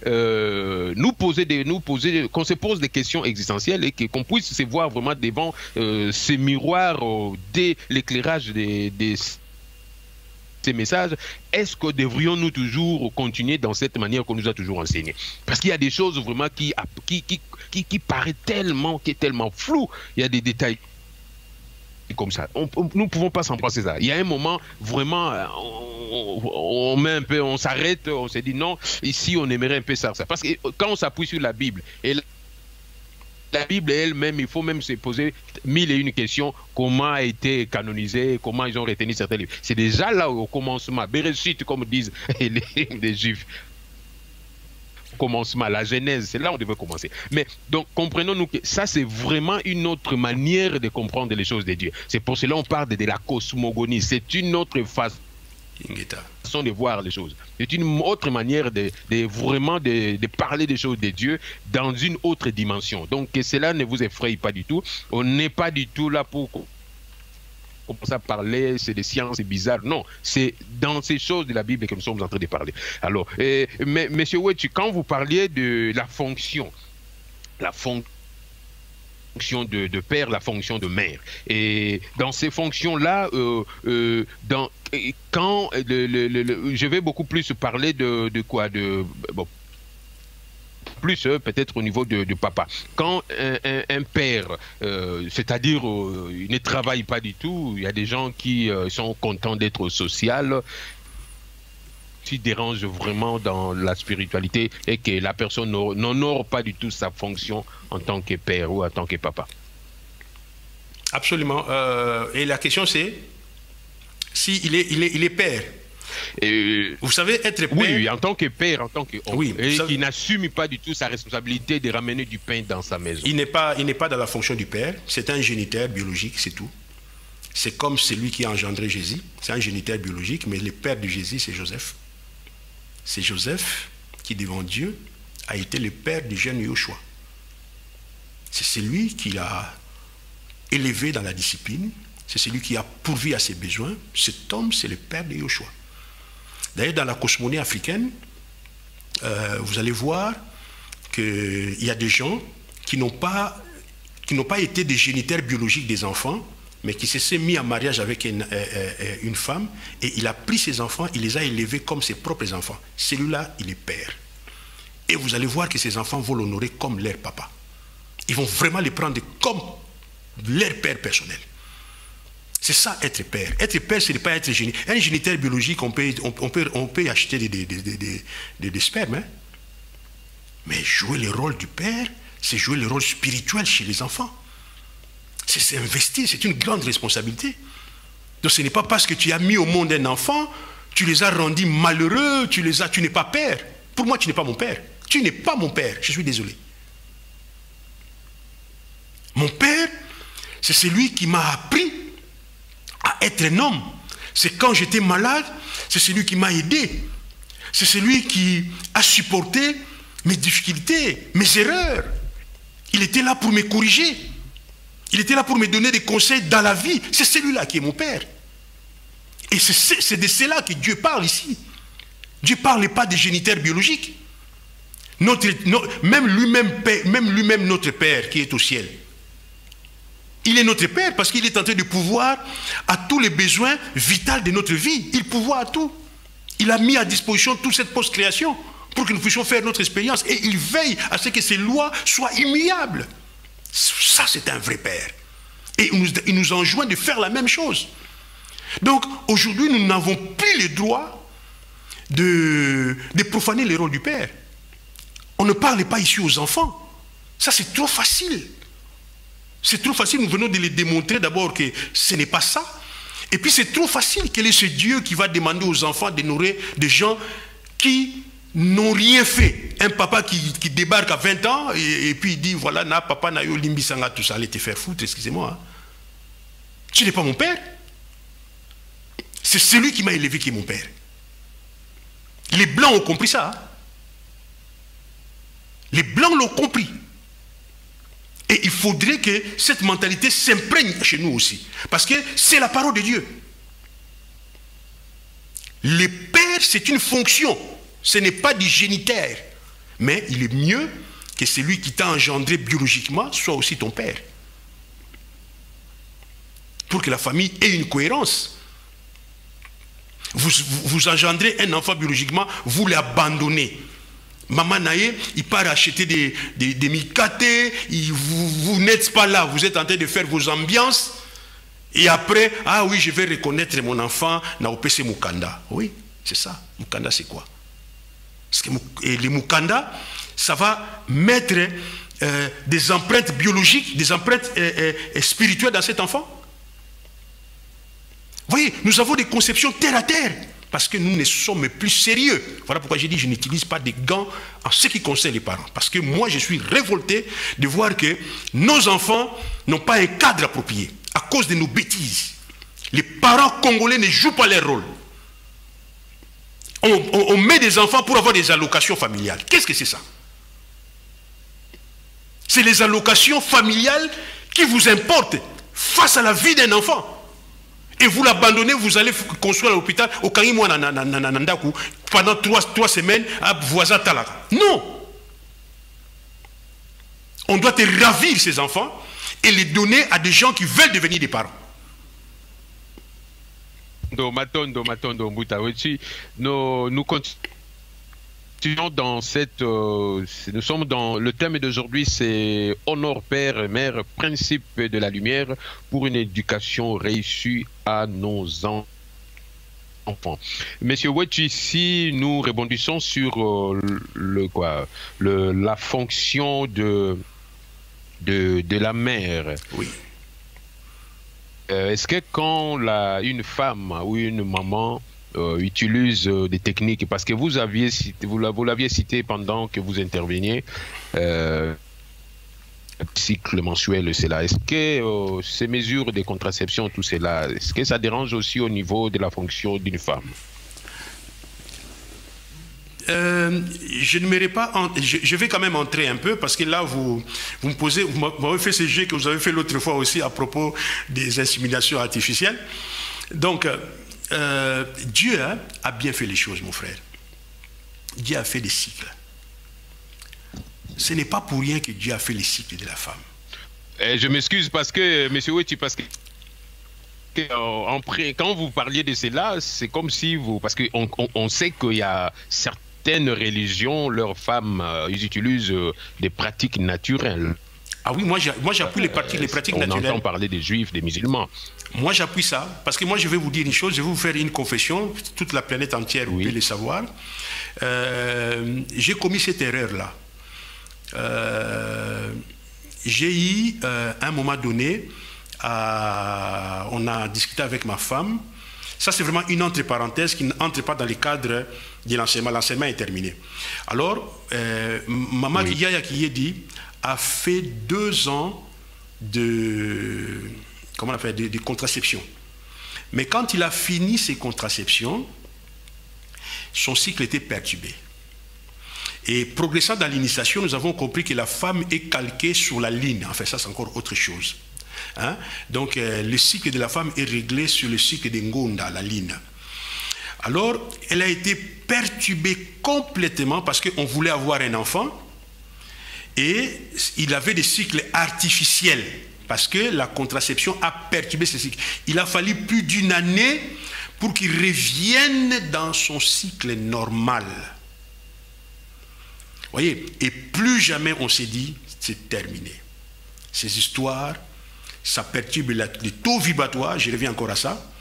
qu'on se pose des questions existentielles et qu'on puisse se voir vraiment devant ces miroirs de l'éclairage de ces messages. Est-ce que devrions-nous toujours continuer dans cette manière qu'on nous a toujours enseigné? Parce qu'il y a des choses vraiment qui paraissent tellement floues. Il y a des détails comme ça. Nous ne pouvons pas s'en passer ça. Il y a un moment, vraiment, on met un peu, on s'arrête, on se dit non, ici on aimerait un peu ça. Parce que quand on s'appuie sur la Bible et la Bible elle-même, il faut même se poser mille et une questions. Comment a été canonisé, comment ils ont retenu certains livres. C'est déjà là au commencement, Bereshit, comme disent les Juifs. Commencement, la Genèse, c'est là où on devait commencer. Mais donc, comprenons-nous que ça, c'est vraiment une autre manière de comprendre les choses de Dieu. C'est pour cela qu'on parle de la cosmogonie. C'est une autre façon de voir les choses. C'est une autre manière de vraiment de parler des choses de Dieu dans une autre dimension. Donc, que cela ne vous effraie pas du tout. On n'est pas du tout là pour commencer à parler, c'est des sciences bizarres. Non, c'est dans ces choses de la Bible que nous sommes en train de parler. Alors, mais Monsieur Ouettu, quand vous parliez de la fonction de père, la fonction de mère, et dans ces fonctions-là, quand je vais beaucoup plus parler de quoi, bon, plus peut-être au niveau du papa. Quand un père, c'est-à-dire il ne travaille pas du tout, il y a des gens qui sont contents d'être social, qui dérange vraiment dans la spiritualité et que la personne n'honore pas du tout sa fonction en tant que père ou en tant que papa. Absolument. Et la question c'est, si il est père. Vous savez, être père... Oui, en tant que père, en tant que homme, oui, et qui n'assume pas du tout sa responsabilité de ramener du pain dans sa maison. Il n'est pas dans la fonction du père, c'est un géniteur biologique, c'est tout. C'est comme celui qui a engendré Jésus, c'est un géniteur biologique, mais le père de Jésus, c'est Joseph. C'est Joseph qui, devant Dieu, a été le père du jeune Yoshua. C'est celui qui l'a élevé dans la discipline, c'est celui qui a pourvu à ses besoins. Cet homme, c'est le père de Yoshua. D'ailleurs, dans la cosmogonie africaine, vous allez voir qu'il y a des gens qui n'ont pas été des géniteurs biologiques des enfants, mais qui se sont mis en mariage avec une femme, et il a pris ses enfants, il les a élevés comme ses propres enfants. Celui-là, il est père. Et vous allez voir que ces enfants vont l'honorer comme leur papa. Ils vont vraiment les prendre comme leur père personnel. C'est ça, être père. Être père, ce n'est pas être géniteur. Un géniteur biologique, on peut acheter des spermes. Hein? Mais jouer le rôle du père, c'est jouer le rôle spirituel chez les enfants. C'est investir, c'est une grande responsabilité. Donc ce n'est pas parce que tu as mis au monde un enfant, tu les as rendus malheureux, tu n'es pas père. Pour moi, tu n'es pas mon père. Tu n'es pas mon père, je suis désolé. Mon père, c'est celui qui m'a appris à être un homme. C'est quand j'étais malade, c'est celui qui m'a aidé. C'est celui qui a supporté mes difficultés, mes erreurs. Il était là pour me corriger. Il était là pour me donner des conseils dans la vie. C'est celui-là qui est mon père. Et c'est de cela que Dieu parle ici. Dieu ne parle pas des géniteurs biologiques. Même lui-même notre Père qui est au ciel. Il est notre Père parce qu'il est en train de pouvoir à tous les besoins vitaux de notre vie. Il pourvoit à tout. Il a mis à disposition toute cette post-création pour que nous puissions faire notre expérience. Et il veille à ce que ces lois soient immuables. Ça, c'est un vrai Père. Et il nous enjoint de faire la même chose. Donc, aujourd'hui, nous n'avons plus le droit de profaner le rôle du Père. On ne parle pas ici aux enfants. Ça, c'est trop facile. C'est trop facile, nous venons de les démontrer d'abord que ce n'est pas ça. Et puis c'est trop facile, quel est ce Dieu qui va demander aux enfants d'honorer des gens qui n'ont rien fait. Un papa qui débarque à 20 ans et puis il dit, voilà, na papa na yo limbisanga, tout ça, allez te faire foutre, excusez-moi. Hein. Tu n'es pas mon père. C'est celui qui m'a élevé qui est mon père. Les Blancs ont compris ça. Hein. Les Blancs l'ont compris. Et il faudrait que cette mentalité s'imprègne chez nous aussi. Parce que c'est la parole de Dieu. Le père, c'est une fonction. Ce n'est pas du géniteur. Mais il est mieux que celui qui t'a engendré biologiquement soit aussi ton père. Pour que la famille ait une cohérence. Vous engendrez un enfant biologiquement, vous l'abandonnez. Maman Naye, il part acheter des micatés, vous n'êtes pas là, vous êtes en train de faire vos ambiances, et après, ah oui, je vais reconnaître mon enfant, na opese Mukanda. Oui, c'est ça. Mukanda, c'est quoi? Parce que les Mukanda, ça va mettre des empreintes biologiques, des empreintes spirituelles dans cet enfant? Vous voyez, nous avons des conceptions terre à terre, parce que nous ne sommes plus sérieux. Voilà pourquoi j'ai dit que je n'utilise pas des gants en ce qui concerne les parents. Parce que moi, je suis révolté de voir que nos enfants n'ont pas un cadre approprié à cause de nos bêtises. Les parents congolais ne jouent pas leur rôle. On met des enfants pour avoir des allocations familiales. Qu'est-ce que c'est ça? C'est les allocations familiales qui vous importent face à la vie d'un enfant. Et vous l'abandonnez, vous allez construire l'hôpital au Kangimwa Nandaku pendant 3 semaines à voisin Talaka. Non! On doit ravir ces enfants et les donner à des gens qui veulent devenir des parents. Nous continuons dans cette... nous sommes dans... Le thème d'aujourd'hui, c'est Honore Père et Mère, principe de la lumière pour une éducation réussie à nos enfants. Monsieur Wetchi, si nous rebondissons sur la fonction de la mère... Oui. Est-ce que quand une femme ou une maman utilise des techniques, parce que vous l'aviez cité pendant que vous interveniez, cycle mensuel, c'est là. Est-ce que ces mesures de contraception, tout cela, est-ce que ça dérange aussi au niveau de la fonction d'une femme? Je ne m'irai pas, je vais quand même entrer un peu parce que là vous m'avez fait ce jet que vous avez fait l'autre fois aussi à propos des inséminations artificielles. Donc Dieu a bien fait les choses, mon frère. Dieu a fait des cycles. Ce n'est pas pour rien que Dieu a fait les cycles de la femme. Je m'excuse parce que, monsieur Wetchi, parce que quand vous parliez de cela, c'est comme si vous, parce qu'on sait qu'il y a certaines religions, leurs femmes, ils utilisent des pratiques naturelles. Ah oui, moi j'appuie les pratiques naturelles. On entend parler des juifs, des musulmans. Moi j'appuie ça, parce que moi je vais vous dire une chose, je vais vous faire une confession, toute la planète entière peut le savoir. J'ai commis cette erreur-là. J'ai eu, à un moment donné, on a discuté avec ma femme. Ça, c'est vraiment une entre parenthèses qui n'entre pas dans le cadre de l'enseignement. L'enseignement est terminé. Alors, Maman Yaya Kiyedi a fait 2 ans de contraception. Mais quand il a fini ses contraceptions, son cycle était perturbé. Et progressant dans l'initiation, nous avons compris que la femme est calquée sur la ligne. Enfin, ça, c'est encore autre chose. Hein? Donc, le cycle de la femme est réglé sur le cycle de Ngonda, la ligne. Alors, elle a été perturbée complètement parce qu'on voulait avoir un enfant et il avait des cycles artificiels parce que la contraception a perturbé ce cycle. Il a fallu plus d'1 année pour qu'il revienne dans son cycle normal. Vous voyez, et plus jamais on s'est dit, c'est terminé. Ces histoires, ça perturbe le taux vibratoire, je reviens encore à ça.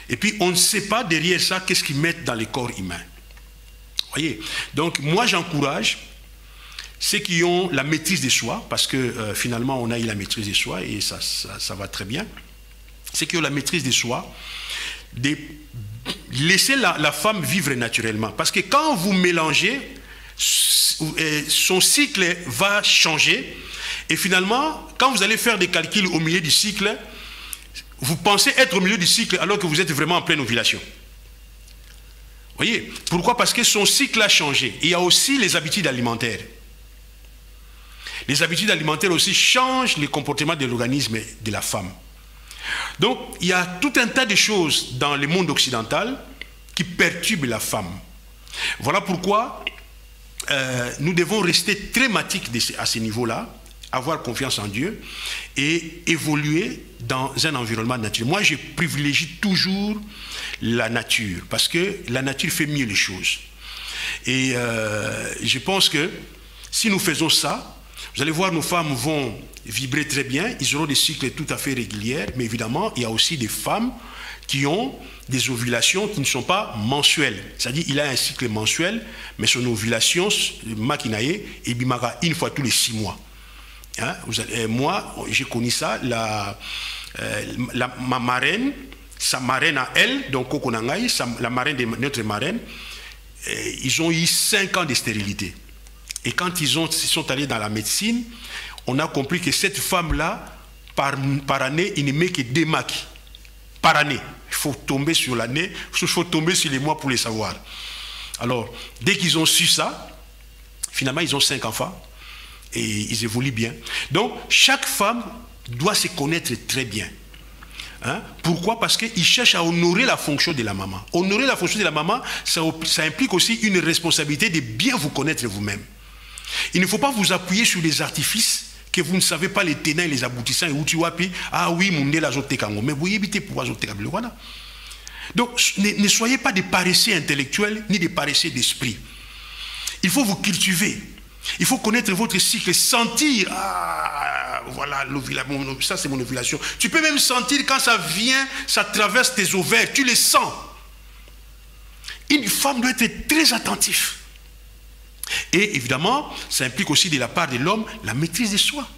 Et puis, on ne sait pas derrière ça, qu'est-ce qu'ils mettent dans les corps humains. Vous voyez, donc moi j'encourage ceux qui ont la maîtrise de soi, parce que finalement on a eu la maîtrise de soi et ça va très bien. Ceux qui ont la maîtrise de soi, de laisser la femme vivre naturellement. Parce que quand vous mélangez, son cycle va changer et finalement, quand vous allez faire des calculs au milieu du cycle, vous pensez être au milieu du cycle alors que vous êtes vraiment en pleine ovulation. Vous voyez? Pourquoi? Parce que son cycle a changé. Et il y a aussi les habitudes alimentaires. Les habitudes alimentaires aussi changent les comportements de l'organisme de la femme. Donc, il y a tout un tas de choses dans le monde occidental qui perturbent la femme. Voilà pourquoi nous devons rester thématiques à ce niveau-là, avoir confiance en Dieu et évoluer dans un environnement naturel. Moi, je privilégie toujours la nature parce que la nature fait mieux les choses. Et je pense que si nous faisons ça, vous allez voir, nos femmes vont vibrer très bien, ils auront des cycles tout à fait réguliers, mais évidemment, il y a aussi des femmes qui ont des ovulations qui ne sont pas mensuelles. C'est-à-dire qu'il a un cycle mensuel, mais son ovulation, makinaye, et bimara une fois tous les 6 mois. Hein? Moi, j'ai connu ça, ma marraine, sa marraine à elle, donc Kokonangaï, la marraine de notre marraine, ils ont eu 5 ans de stérilité. Et quand ils sont allés dans la médecine, on a compris que cette femme-là, par année, il ne met que 2 maquis. Par année. Il faut tomber sur l'année, il faut tomber sur les mois pour les savoir. Alors, dès qu'ils ont su ça, finalement, ils ont 5 enfants. Et ils évoluent bien. Donc, chaque femme doit se connaître très bien. Hein? Pourquoi? Parce qu'ils cherchent à honorer la fonction de la maman. Honorer la fonction de la maman, ça implique aussi une responsabilité de bien vous connaître vous-même. Il ne faut pas vous appuyer sur des artifices que vous ne savez pas les tenants et les aboutissants. Et où tu vois, ah oui, mon nez la zoté kango. Mais vous évitez pouvoir zoté kango. Donc, ne soyez pas des paresseux intellectuels ni des paresseux d'esprit. Il faut vous cultiver. Il faut connaître votre cycle, sentir, ah, voilà, ça c'est mon ovulation. Tu peux même sentir quand ça vient, ça traverse tes ovaires, tu les sens. Une femme doit être très attentive. Et évidemment, ça implique aussi de la part de l'homme la maîtrise de soi.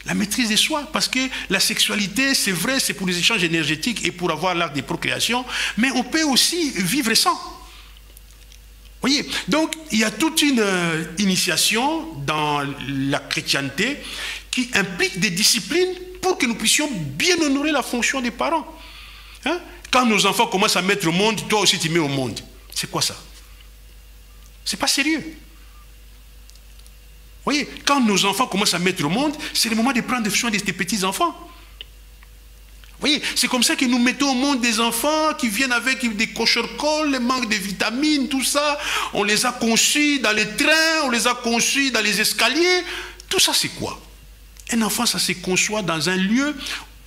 La maîtrise de soi, parce que la sexualité, c'est vrai, c'est pour les échanges énergétiques et pour avoir l'acte de procréation, mais on peut aussi vivre sans. Voyez, donc il y a toute une initiation dans la chrétienté qui implique des disciplines pour que nous puissions bien honorer la fonction des parents. Hein? Quand nos enfants commencent à mettre au monde, toi aussi tu mets au monde. C'est quoi ça? C'est pas sérieux. Voyez, quand nos enfants commencent à mettre au monde, c'est le moment de prendre soin de tes petits-enfants. Vous voyez, c'est comme ça que nous mettons au monde des enfants qui viennent avec des cochorcoles, les manques de vitamines, tout ça. On les a conçus dans les trains, on les a conçus dans les escaliers. Tout ça, c'est quoi? Un enfant, ça se conçoit dans un lieu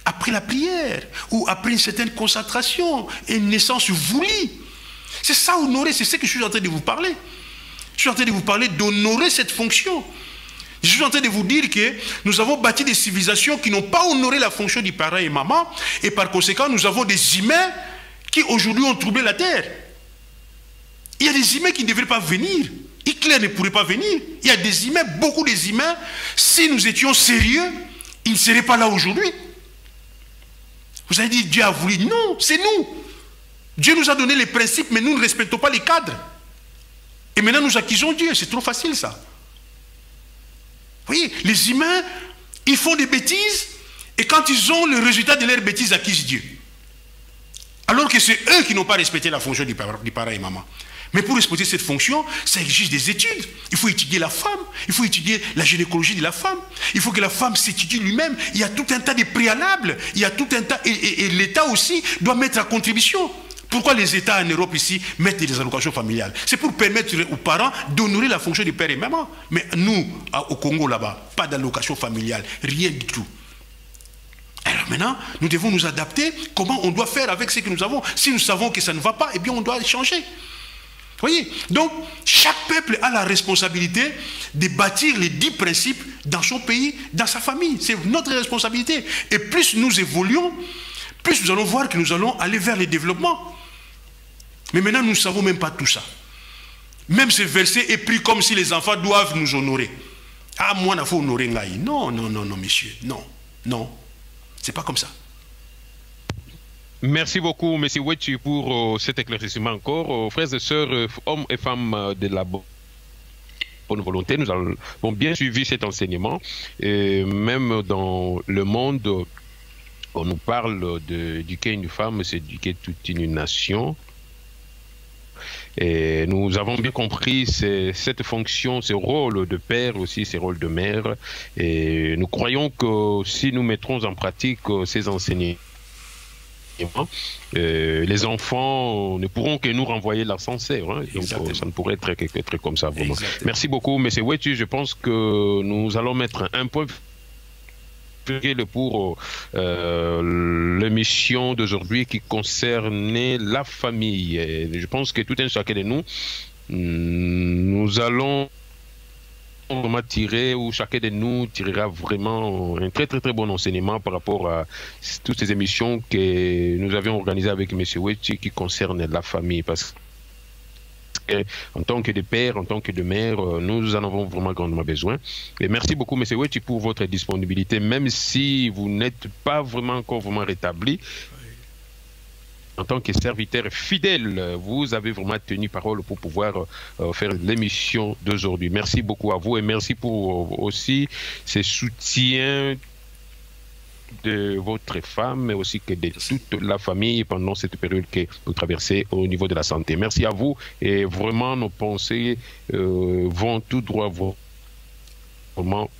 après la prière ou après une certaine concentration, une naissance voulue. C'est ça, honorer, c'est ce que je suis en train de vous parler. Je suis en train de vous parler d'honorer cette fonction. Je suis en train de vous dire que nous avons bâti des civilisations qui n'ont pas honoré la fonction du parent et maman, et par conséquent, nous avons des humains qui aujourd'hui ont troublé la terre. Il y a des humains qui ne devraient pas venir. Hitler ne pourrait pas venir. Il y a des humains, beaucoup des humains, si nous étions sérieux, ils ne seraient pas là aujourd'hui. Vous allez dire, Dieu a voulu. Non, c'est nous. Dieu nous a donné les principes, mais nous ne respectons pas les cadres. Et maintenant, nous accusons Dieu. C'est trop facile, ça. Vous voyez, les humains, ils font des bêtises, et quand ils ont le résultat de leurs bêtises, accusent Dieu. Alors que c'est eux qui n'ont pas respecté la fonction du parent et maman. Mais pour respecter cette fonction, ça exige des études. Il faut étudier la femme, il faut étudier la gynécologie de la femme, il faut que la femme s'étudie lui-même. Il y a tout un tas de préalables, il y a tout un tas, et l'État aussi doit mettre à contribution. Pourquoi les États en Europe ici mettent des allocations familiales? C'est pour permettre aux parents d'honorer la fonction du père et maman. Mais nous, au Congo là-bas, pas d'allocation familiale, rien du tout. Alors maintenant, nous devons nous adapter. Comment on doit faire avec ce que nous avons? Si nous savons que ça ne va pas, eh bien on doit changer. Vous voyez? Donc, chaque peuple a la responsabilité de bâtir les 10 principes dans son pays, dans sa famille. C'est notre responsabilité. Et plus nous évoluons, plus nous allons voir que nous allons aller vers le développement. Mais maintenant, nous ne savons même pas tout ça. Même ce verset est pris comme si les enfants doivent nous honorer. Ah, moi, il faut honorer Ngaï. Non, non, non, non, messieurs. Non, non. C'est pas comme ça. Merci beaucoup, M. Wechi, pour cet éclaircissement encore. Frères et sœurs, hommes et femmes de la bonne volonté, nous avons bien suivi cet enseignement. Et même dans le monde, on nous parle d'éduquer une femme, c'est éduquer toute une nation. Et nous avons bien compris cette fonction, ce rôle de père aussi, ce rôle de mère. Et nous croyons que si nous mettrons en pratique ces enseignements, les enfants ne pourront que nous renvoyer leur sincère. Hein. Donc ça ne pourrait être quelque chose comme ça. Vraiment. Merci beaucoup, M. Wechi. Je pense que nous allons mettre un point pour l'émission d'aujourd'hui qui concernait la famille. Et je pense que tout un chacun de nous, nous allons tirer, ou chacun de nous tirera vraiment un très très très bon enseignement par rapport à toutes ces émissions que nous avions organisées avec M. Wechi qui concernent la famille. Parce qu'en tant que de père, en tant que de mère, nous en avons vraiment grandement besoin. Et merci beaucoup, M. Wechi, pour votre disponibilité, même si vous n'êtes pas vraiment encore vraiment rétabli. En tant que serviteur fidèle, vous avez vraiment tenu parole pour pouvoir faire l'émission d'aujourd'hui. Merci beaucoup à vous et merci pour aussi ce soutien de votre femme, mais aussi que de toute la famille pendant cette période que vous traversez au niveau de la santé. Merci à vous et vraiment nos pensées vont tout droit vraiment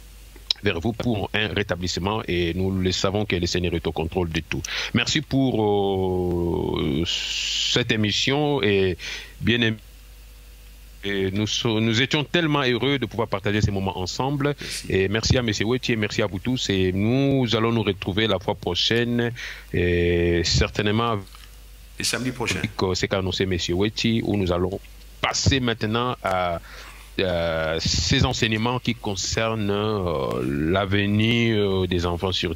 vers vous pour un rétablissement et nous le savons que le Seigneur est au contrôle de tout. Merci pour cette émission et bien aimé. Et nous étions tellement heureux de pouvoir partager ces moments ensemble. Merci. Et merci à M. Wechi et merci à vous tous. Et nous allons nous retrouver la fois prochaine, et certainement le samedi prochain. C'est qu'annoncé M. Wechi, où nous allons passer maintenant à ces enseignements qui concernent l'avenir des enfants sur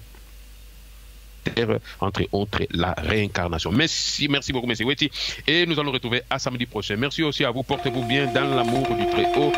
terre, entre autres la réincarnation. Merci beaucoup, M. Wechi. Et nous allons retrouver à samedi prochain. Merci aussi à vous. Portez-vous bien dans l'amour du Très-Haut.